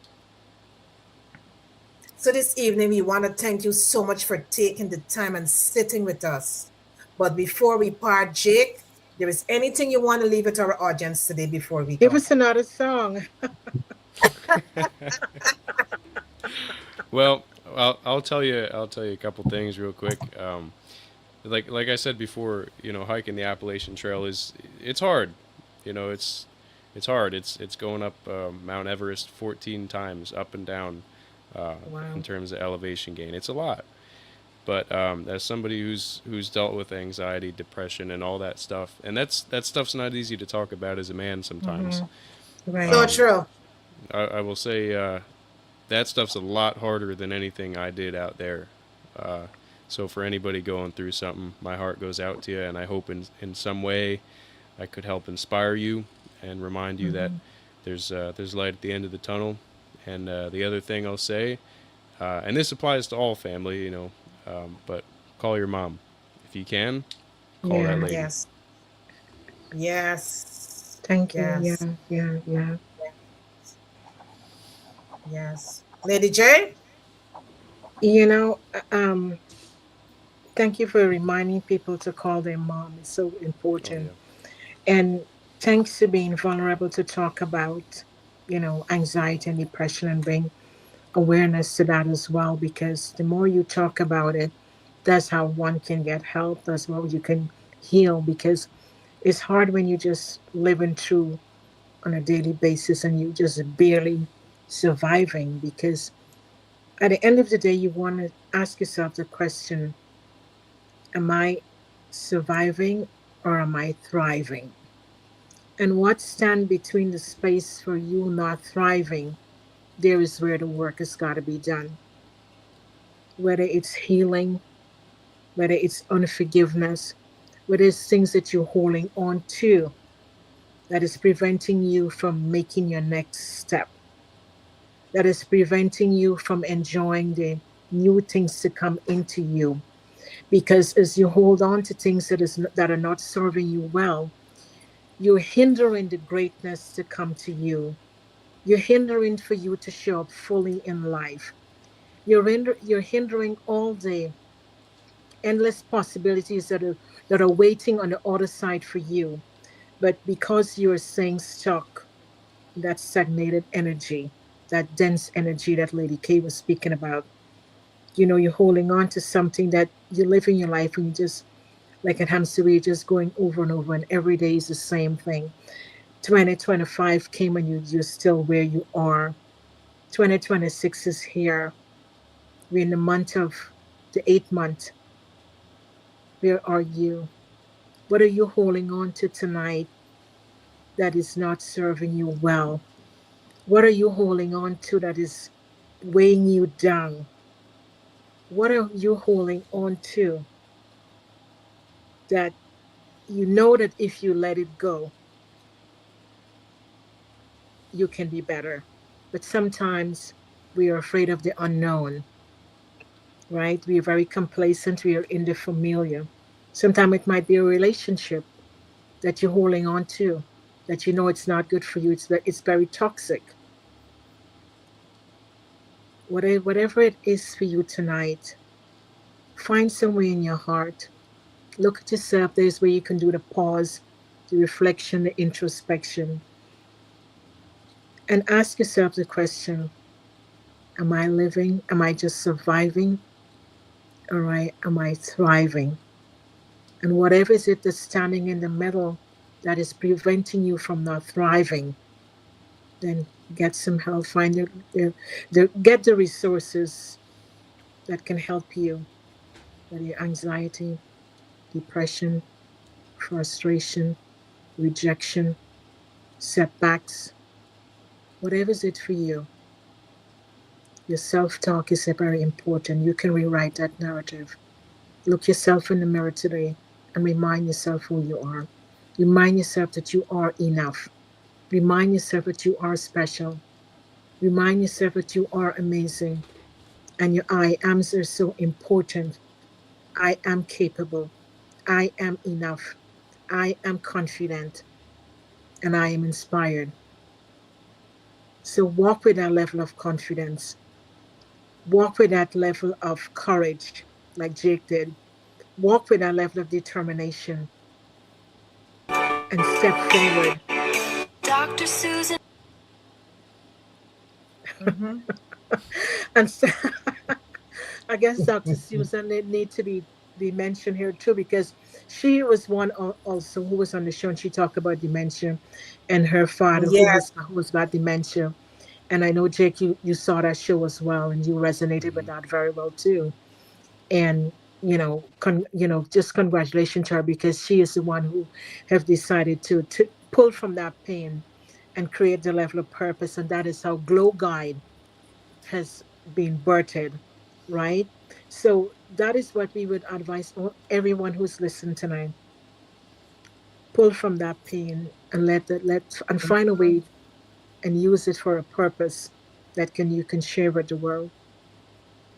So this evening, we want to thank you so much for taking the time and sitting with us. But before we part, Jake, there is anything you want to leave with our audience today before we Give go? us another song. Well, I'll tell you a couple things real quick. Like I said before, hiking the Appalachian Trail it's hard. It's hard. It's going up Mount Everest 14 times up and down Wow. in terms of elevation gain. It's a lot. But as somebody who's dealt with anxiety, depression, and all that stuff, and that stuff's not easy to talk about as a man sometimes. Right. So true. I will say that stuff's a lot harder than anything I did out there. So for anybody going through something, my heart goes out to you, and I hope in some way I could help inspire you and remind you that there's light at the end of the tunnel. And the other thing I'll say, and this applies to all family, but call your mom if you can. Call that lady. Yes. Yes. Thank you. Yes. Yeah. Yes. Lady J? You know, thank you for reminding people to call their mom. It's so important. Oh, And thanks for being vulnerable to talk about, anxiety and depression and bring awareness to that as well. Because the more you talk about it, that's how one can get help. That's how you can heal. Because it's hard when you just living through on a daily basis and you just barely surviving. Because at the end of the day, you want to ask yourself the question, am I surviving or am I thriving? And what stand between the space for you not thriving, there is where the work has got to be done. Whether it's healing, whether it's unforgiveness, whether it's things that you're holding on to that is preventing you from making your next step, that is preventing you from enjoying the new things to come into you. Because as you hold on to things that are not serving you well, you're hindering the greatness to come to you. You're hindering for you to show up fully in life. You're hindering all the endless possibilities that are waiting on the other side for you. But because you're staying stuck, that stagnated energy, that dense energy that Lady K was speaking about, you're holding on to something that you're living your life and you just like at hamster wheel, just going over and over, and every day is the same thing. 2025 came and you're still where you are. 2026 is here. We're in the month of the 8th month. Where are you? What are you holding on to tonight that is not serving you well? What are you holding on to that is weighing you down? What are you holding on to that you know that if you let it go, you can be better? But sometimes we are afraid of the unknown, right? We are very complacent. We are in the familiar. Sometimes it might be a relationship that you're holding on to, that you know it's not good for you. It's very toxic. Whatever it is for you tonight, find somewhere in your heart. Look at yourself. There's where you can do the pause, the reflection, the introspection, and ask yourself the question, am I living? Am I just surviving? All right, am I thriving? And whatever is it that's standing in the middle that is preventing you from not thriving, then get some help. Find get the resources that can help you, whether your anxiety, depression, frustration, rejection, setbacks, whatever is it for you. Your self-talk is very important. You can rewrite that narrative. Look yourself in the mirror today and remind yourself who you are. Remind yourself that you are enough. Remind yourself that you are special. Remind yourself that you are amazing. And your I ams are so important. I am capable. I am enough. I am confident. And I am inspired. So walk with that level of confidence. Walk with that level of courage, like Jake did. Walk with that level of determination and step forward. Dr. Susan. Mm-hmm. And so, I guess Dr. Susan need to be mentioned here too, because she was one also who was on the show, and she talked about dementia and her father Yes. who was got dementia. And I know, Jake, you saw that show as well, and you resonated with that very well too. And just congratulations to her, because she is the one who have decided to pull from that pain and create the level of purpose, and that is how Glow Guide has been birthed, right? So that is what we would advise everyone who's listening tonight. Pull from that pain and and find a way and use it for a purpose that can you can share with the world.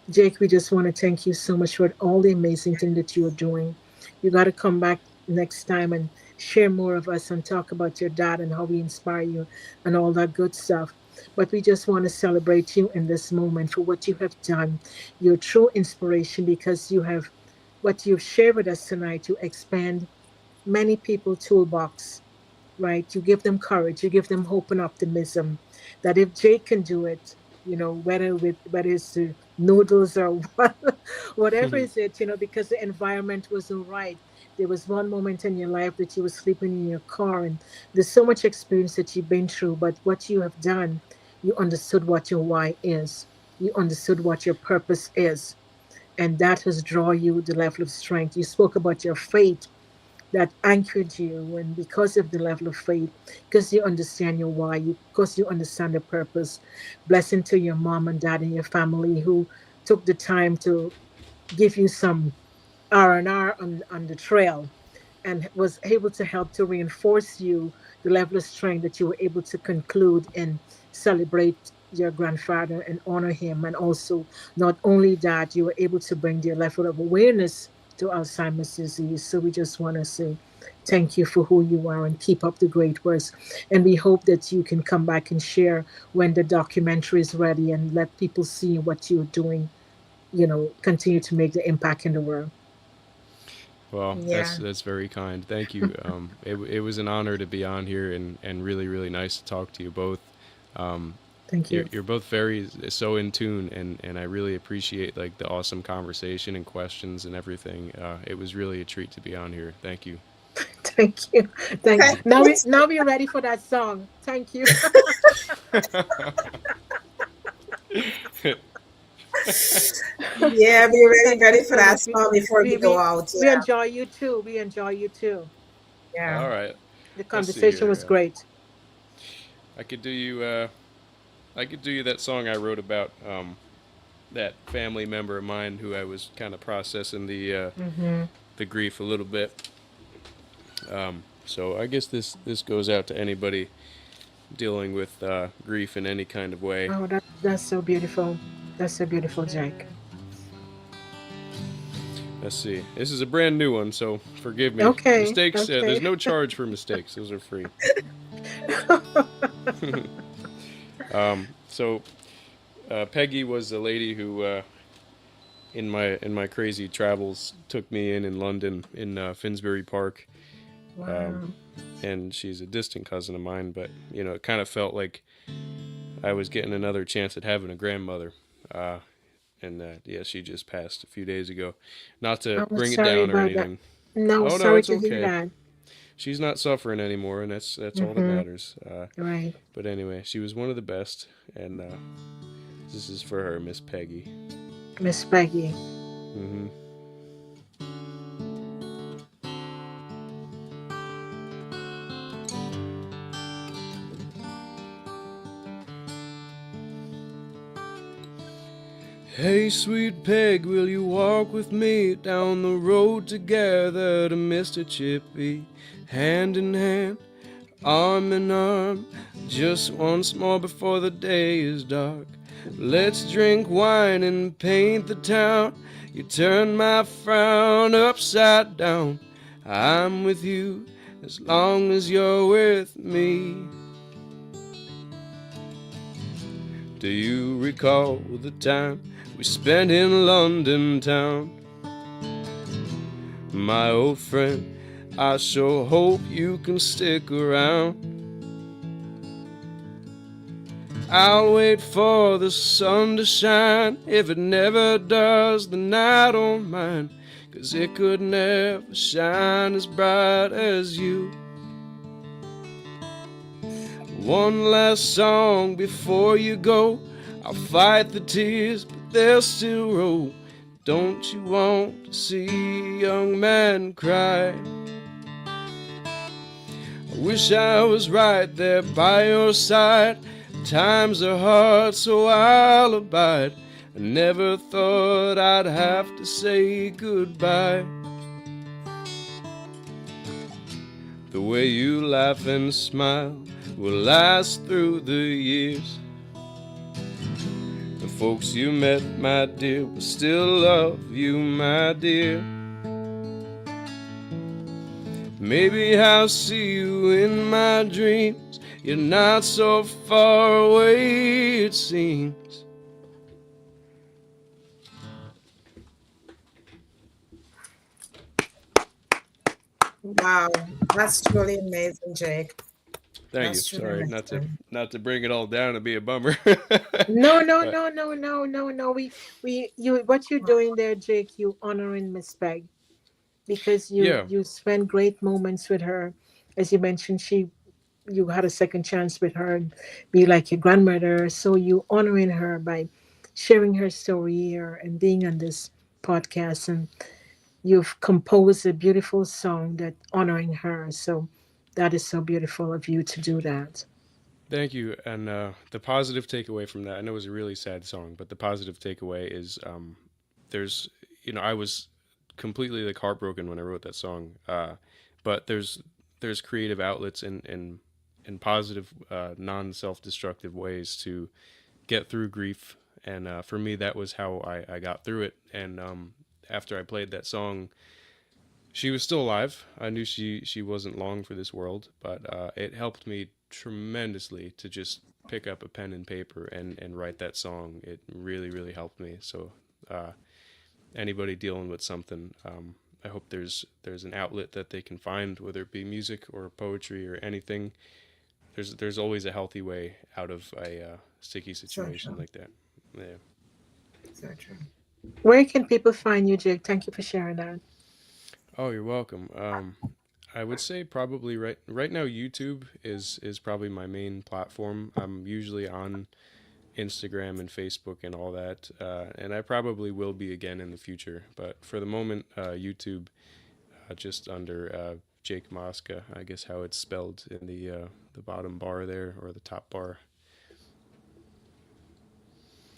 Jake, we just want to thank you so much for all the amazing thing that you're doing. You got to come back next time and share more of us and talk about your dad and how we inspire you and all that good stuff. But we just want to celebrate you in this moment for what you have done. Your true inspiration, because you have what you've shared with us tonight. You expand many people toolbox, right? You give them courage, you give them hope and optimism that if Jake can do it, whether it's noodles or whatever is it, because the environment wasn't right. There was one moment in your life that you were sleeping in your car, and there's so much experience that you've been through. But what you have done, you understood what your why is. You understood what your purpose is, and that has drawn you the level of strength. You spoke about your faith that anchored you, and because of the level of faith, because you understand your why, because you understand the purpose. Blessing to your mom and dad and your family who took the time to give you some R&R on the trail, and was able to help to reinforce you the level of strength that you were able to conclude and celebrate your grandfather and honor him. And also, not only that, you were able to bring the level of awareness to Alzheimer's disease. So we just want to say thank you for who you are and keep up the great work. And we hope that you can come back and share when the documentary is ready and let people see what you're doing, continue to make the impact in the world. Well, Yeah. that's very kind. Thank you. It was an honor to be on here, and really really nice to talk to you both. Um, Thank you. you're both very so in tune, and I really appreciate like the awesome conversation and questions and everything. It was really a treat to be on here. Thank you. Thank you. Thank you. Now we're ready for that song. Thank you. Yeah, we're really Thank you ready for so that much. song before we go out. We Yeah. enjoy you too. We enjoy you too. Yeah. All right. The Let's see conversation was here. great. I could do you. I could do you that song I wrote about that family member of mine who I was kind of processing Mm-hmm. the grief a little bit. So I guess this goes out to anybody dealing with grief in any kind of way. Oh, that's so beautiful. That's so beautiful, Jake. Let's see. This is a brand new one, so forgive me. Okay. Mistakes. There's Okay. no charge for mistakes. Those are free. So Peggy was a lady who, in my crazy travels, took me in London in Finsbury Park. Wow. And she's a distant cousin of mine, but it kind of felt like I was getting another chance at having a grandmother. And yeah, she just passed a few days ago. Not to I'm bring it sorry down or about that. anything. No, Oh no, sorry it's to hear okay. that. She's not suffering anymore, and that's all that Mm-hmm. matters. Right. But anyway, she was one of the best, and this is for her, Miss Peggy. Miss Peggy. Hmm. Hey, sweet Peg, will you walk with me down the road together to Mr. Chippy? Hand in hand, arm in arm, just once more before the day is dark. Let's drink wine and paint the town. You turn my frown upside down. I'm with you as long as you're with me. Do you recall the time we spent in London town? My old friend, I sure hope you can stick around. I'll wait for the sun to shine. If it never does, then I don't mind, 'cause it could never shine as bright as you. One last song before you go. I'll fight the tears, but they'll still roll. Don't you want to see a young man cry? I wish I was right there by your side. Times are hard, so I'll abide. I never thought I'd have to say goodbye. The way you laugh and smile will last through the years. The folks you met, my dear, will still love you, my dear. Maybe I'll see you in my dreams. You're not so far away, it seems. Wow, that's truly amazing, Jake. Thank you. That's truly Sorry, amazing. not to bring it all down and be a bummer. No, no, But no, no, no, no, no. You, what you're doing there, Jake, you honoring Miss Peg, because yeah, you spend great moments with her. As you mentioned, you had a second chance with her and be like your grandmother. So you honoring her by sharing her story here and being on this podcast, and you've composed a beautiful song that honoring her. So that is so beautiful of you to do that. thank you. And the positive takeaway from that, I know it was a really sad song, but the positive takeaway is there's, I was completely like heartbroken when I wrote that song. But there's creative outlets in positive, non self destructive ways to get through grief. And for me, that was how I got through it. And after I played that song, she was still alive. I knew she wasn't long for this world, but it helped me tremendously to just pick up a pen and paper and write that song. It really, really helped me. So anybody dealing with something, I hope there's an outlet that they can find, whether it be music or poetry or anything. There's always a healthy way out of a sticky So situation true. like that. Yeah. So true. Where can people find you, Jake? Thank you for sharing that. Oh, you're welcome. I would say probably right now YouTube is probably my main platform. I'm usually on Instagram and Facebook and all that, and I probably will be again in the future. But for the moment, YouTube, just under Jake Mosca, I guess how it's spelled in the bottom bar there or the top bar.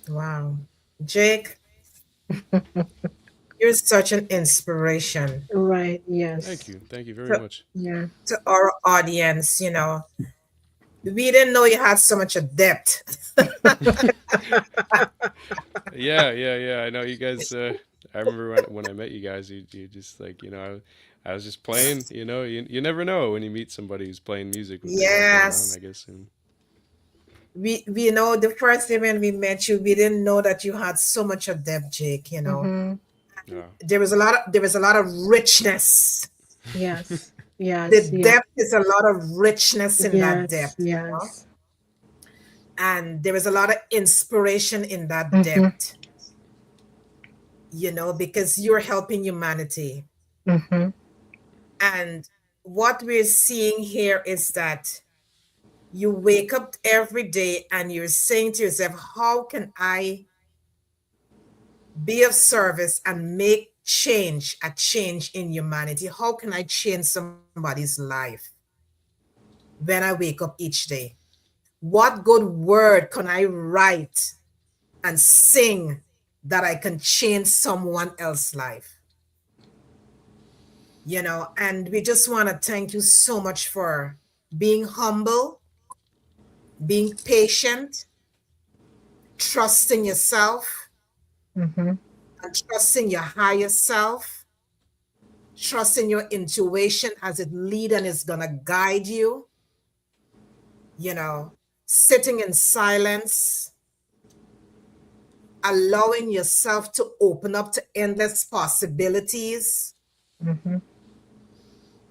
Wow. Jake, you're such an inspiration Right. Yes. Thank you very to, much. Yeah. to our audience. We didn't know you had so much of depth. Yeah. I know you guys. I remember when I met you guys, you just like I was just playing. You never know when you meet somebody who's playing music with their life going on. Yes. I guess. And We know the first day when we met you, we didn't know that you had so much of depth, Jake. Mm-hmm. There was a lot of richness. Yes. The Yes. Yes. depth is a lot of richness in that Yes. depth. Yes. And there was a lot of inspiration in that Mm-hmm. depth, because you're helping humanity. Mm-hmm. And what we're seeing here is that you wake up every day and you're saying to yourself, how can I be of service and make a change in humanity? How can I change somebody's life when I wake up each day? What good word can I write and sing that I can change someone else's life? And we just want to thank you so much for being humble, being patient, trusting yourself, and trusting your higher self, trusting your intuition as it lead and is going to guide you, sitting in silence, allowing yourself to open up to endless possibilities,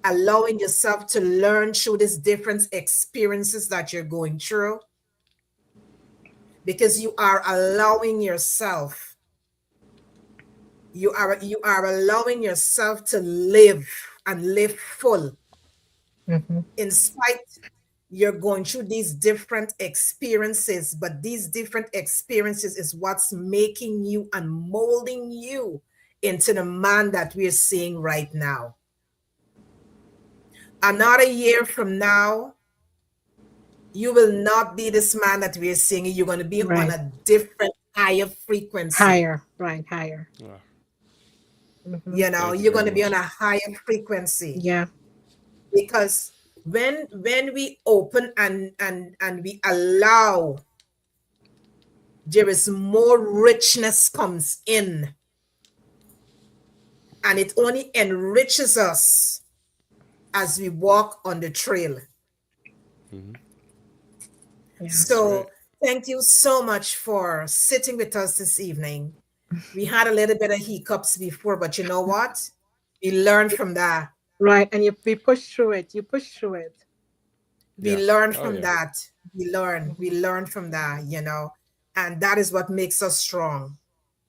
allowing yourself to learn through these different experiences that you're going through, because you are allowing yourself, you are allowing yourself to live and live full. In spite you're going through these different experiences, but these different experiences is what's making you and molding you into the man that we're seeing right now. Another year from now, you will not be this man that we're seeing. You're going to be on a different, higher frequency. Higher. Yeah. You're going to be on a higher frequency. Yeah. Because when we open and we allow, there is more richness comes in, and it only enriches us as we walk on the trail. Yeah, so thank you so much for sitting with us this evening. We had a little bit of hiccups before, but you know what? We learned from that. Right. And we push through it. We learn from that. We learn from that, and that is what makes us strong.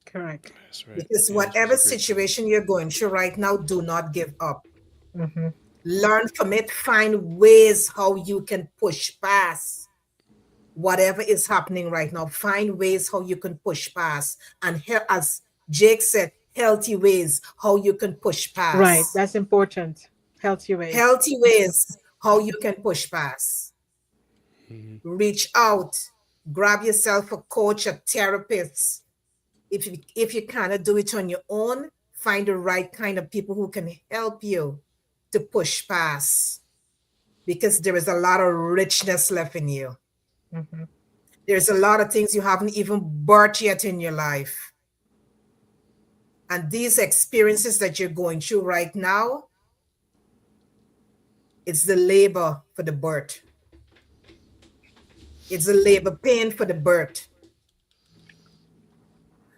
Correct. That's right. Because whatever situation you're going through right now, do not give up. Learn from it. Find ways how you can push past whatever is happening right now. Find ways how you can push past. And here, as Jake said, healthy ways how you can push past. Right. That's important. Healthy ways how you can push past. Reach out. Grab yourself a coach, a therapist. If you cannot do it on your own, find the right kind of people who can help you to push past. Because there is a lot of richness left in you. There's a lot of things you haven't even birthed yet in your life. And these experiences that you're going through right now, it's the labor for the birth. It's the labor pain for the birth.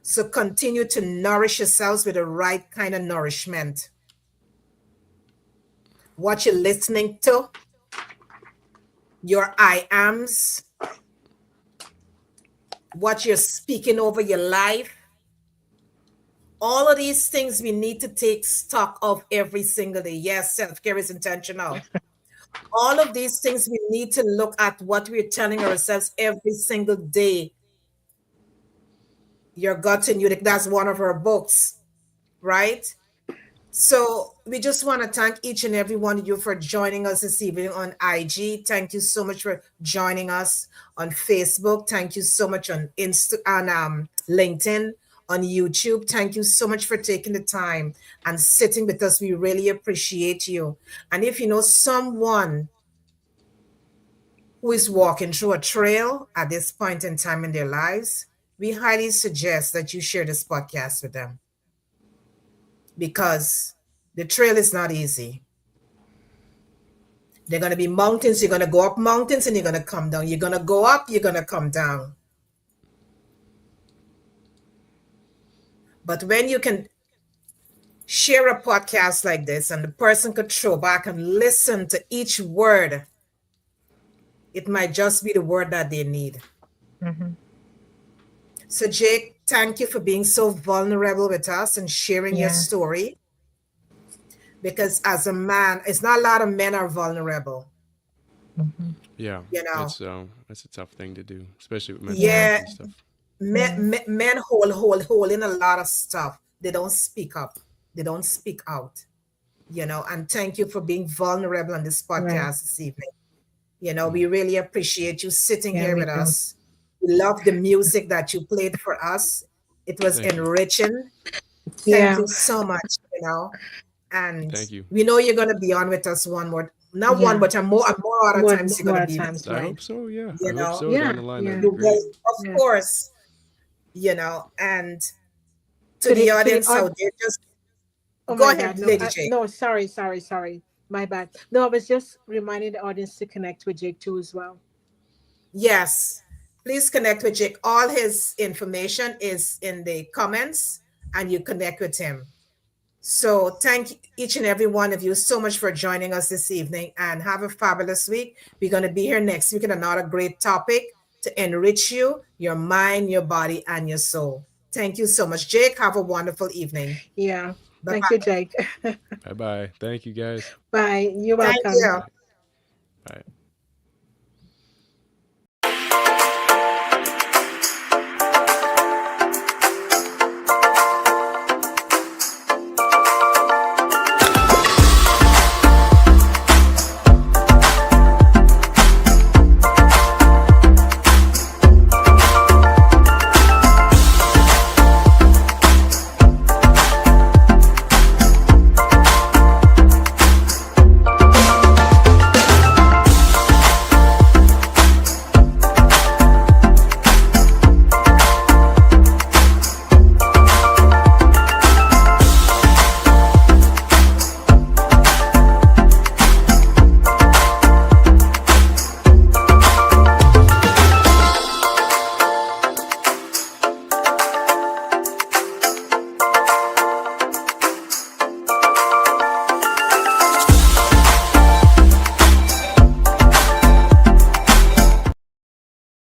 So continue to nourish yourselves with the right kind of nourishment. What you're listening to, your I ams, what you're speaking over your life, all of these things we need to take stock of every single day. Yes, self-care is intentional. All of these things we need to look at what we're telling ourselves every single day. Your gut and you, that's one of our books, right? So we just want to thank each and every one of you for joining us this evening on IG. Thank you so much for joining us on Facebook. Thank you so much on LinkedIn, on YouTube. Thank you so much for taking the time and sitting with us. We really appreciate you. And if you know someone who is walking through a trail at this point in time in their lives, we highly suggest that you share this podcast with them. Because the trail is not easy. There are going to be mountains. You're going to go up mountains and you're going to come down. You're going to go up, you're going to come down. But when you can share a podcast like this and the person could throw back and listen to each word, it might just be the word that they need. So Jake, thank you for being so vulnerable with us and sharing your story. because as a man, it's not a lot of men are vulnerable. Yeah, You know, it's a tough thing to do, especially with mental yeah, health and stuff. men hold in a lot of stuff. They don't speak up. They don't speak out. You know, and thank you for being vulnerable on this podcast this evening. You know, we really appreciate you sitting here with us. We love the music that you played for us. It was enriching. Thank you so much, you know. And thank you. we know you're going to be on with us one more, not one, but more other times you're going to be with us. I hope so, yeah. You I know? hope so down the line. That'd You be great. will, of course, you know, and to the audience out there, just go ahead, Lady J. No, sorry. My bad. No, I was just reminding the audience to connect with Jake too as well. Yes. Please connect with Jake. All his information is in the comments and you connect with him. So thank each and every one of you so much for joining us this evening and have a fabulous week. We're going to be here next week with another great topic to enrich you, your mind, your body, and your soul. Thank you so much. Jake, have a wonderful evening. Yeah. Bye-bye. Thank you, Jake. Bye-bye. Thank you, guys. Bye. You're welcome. Thank you. Bye.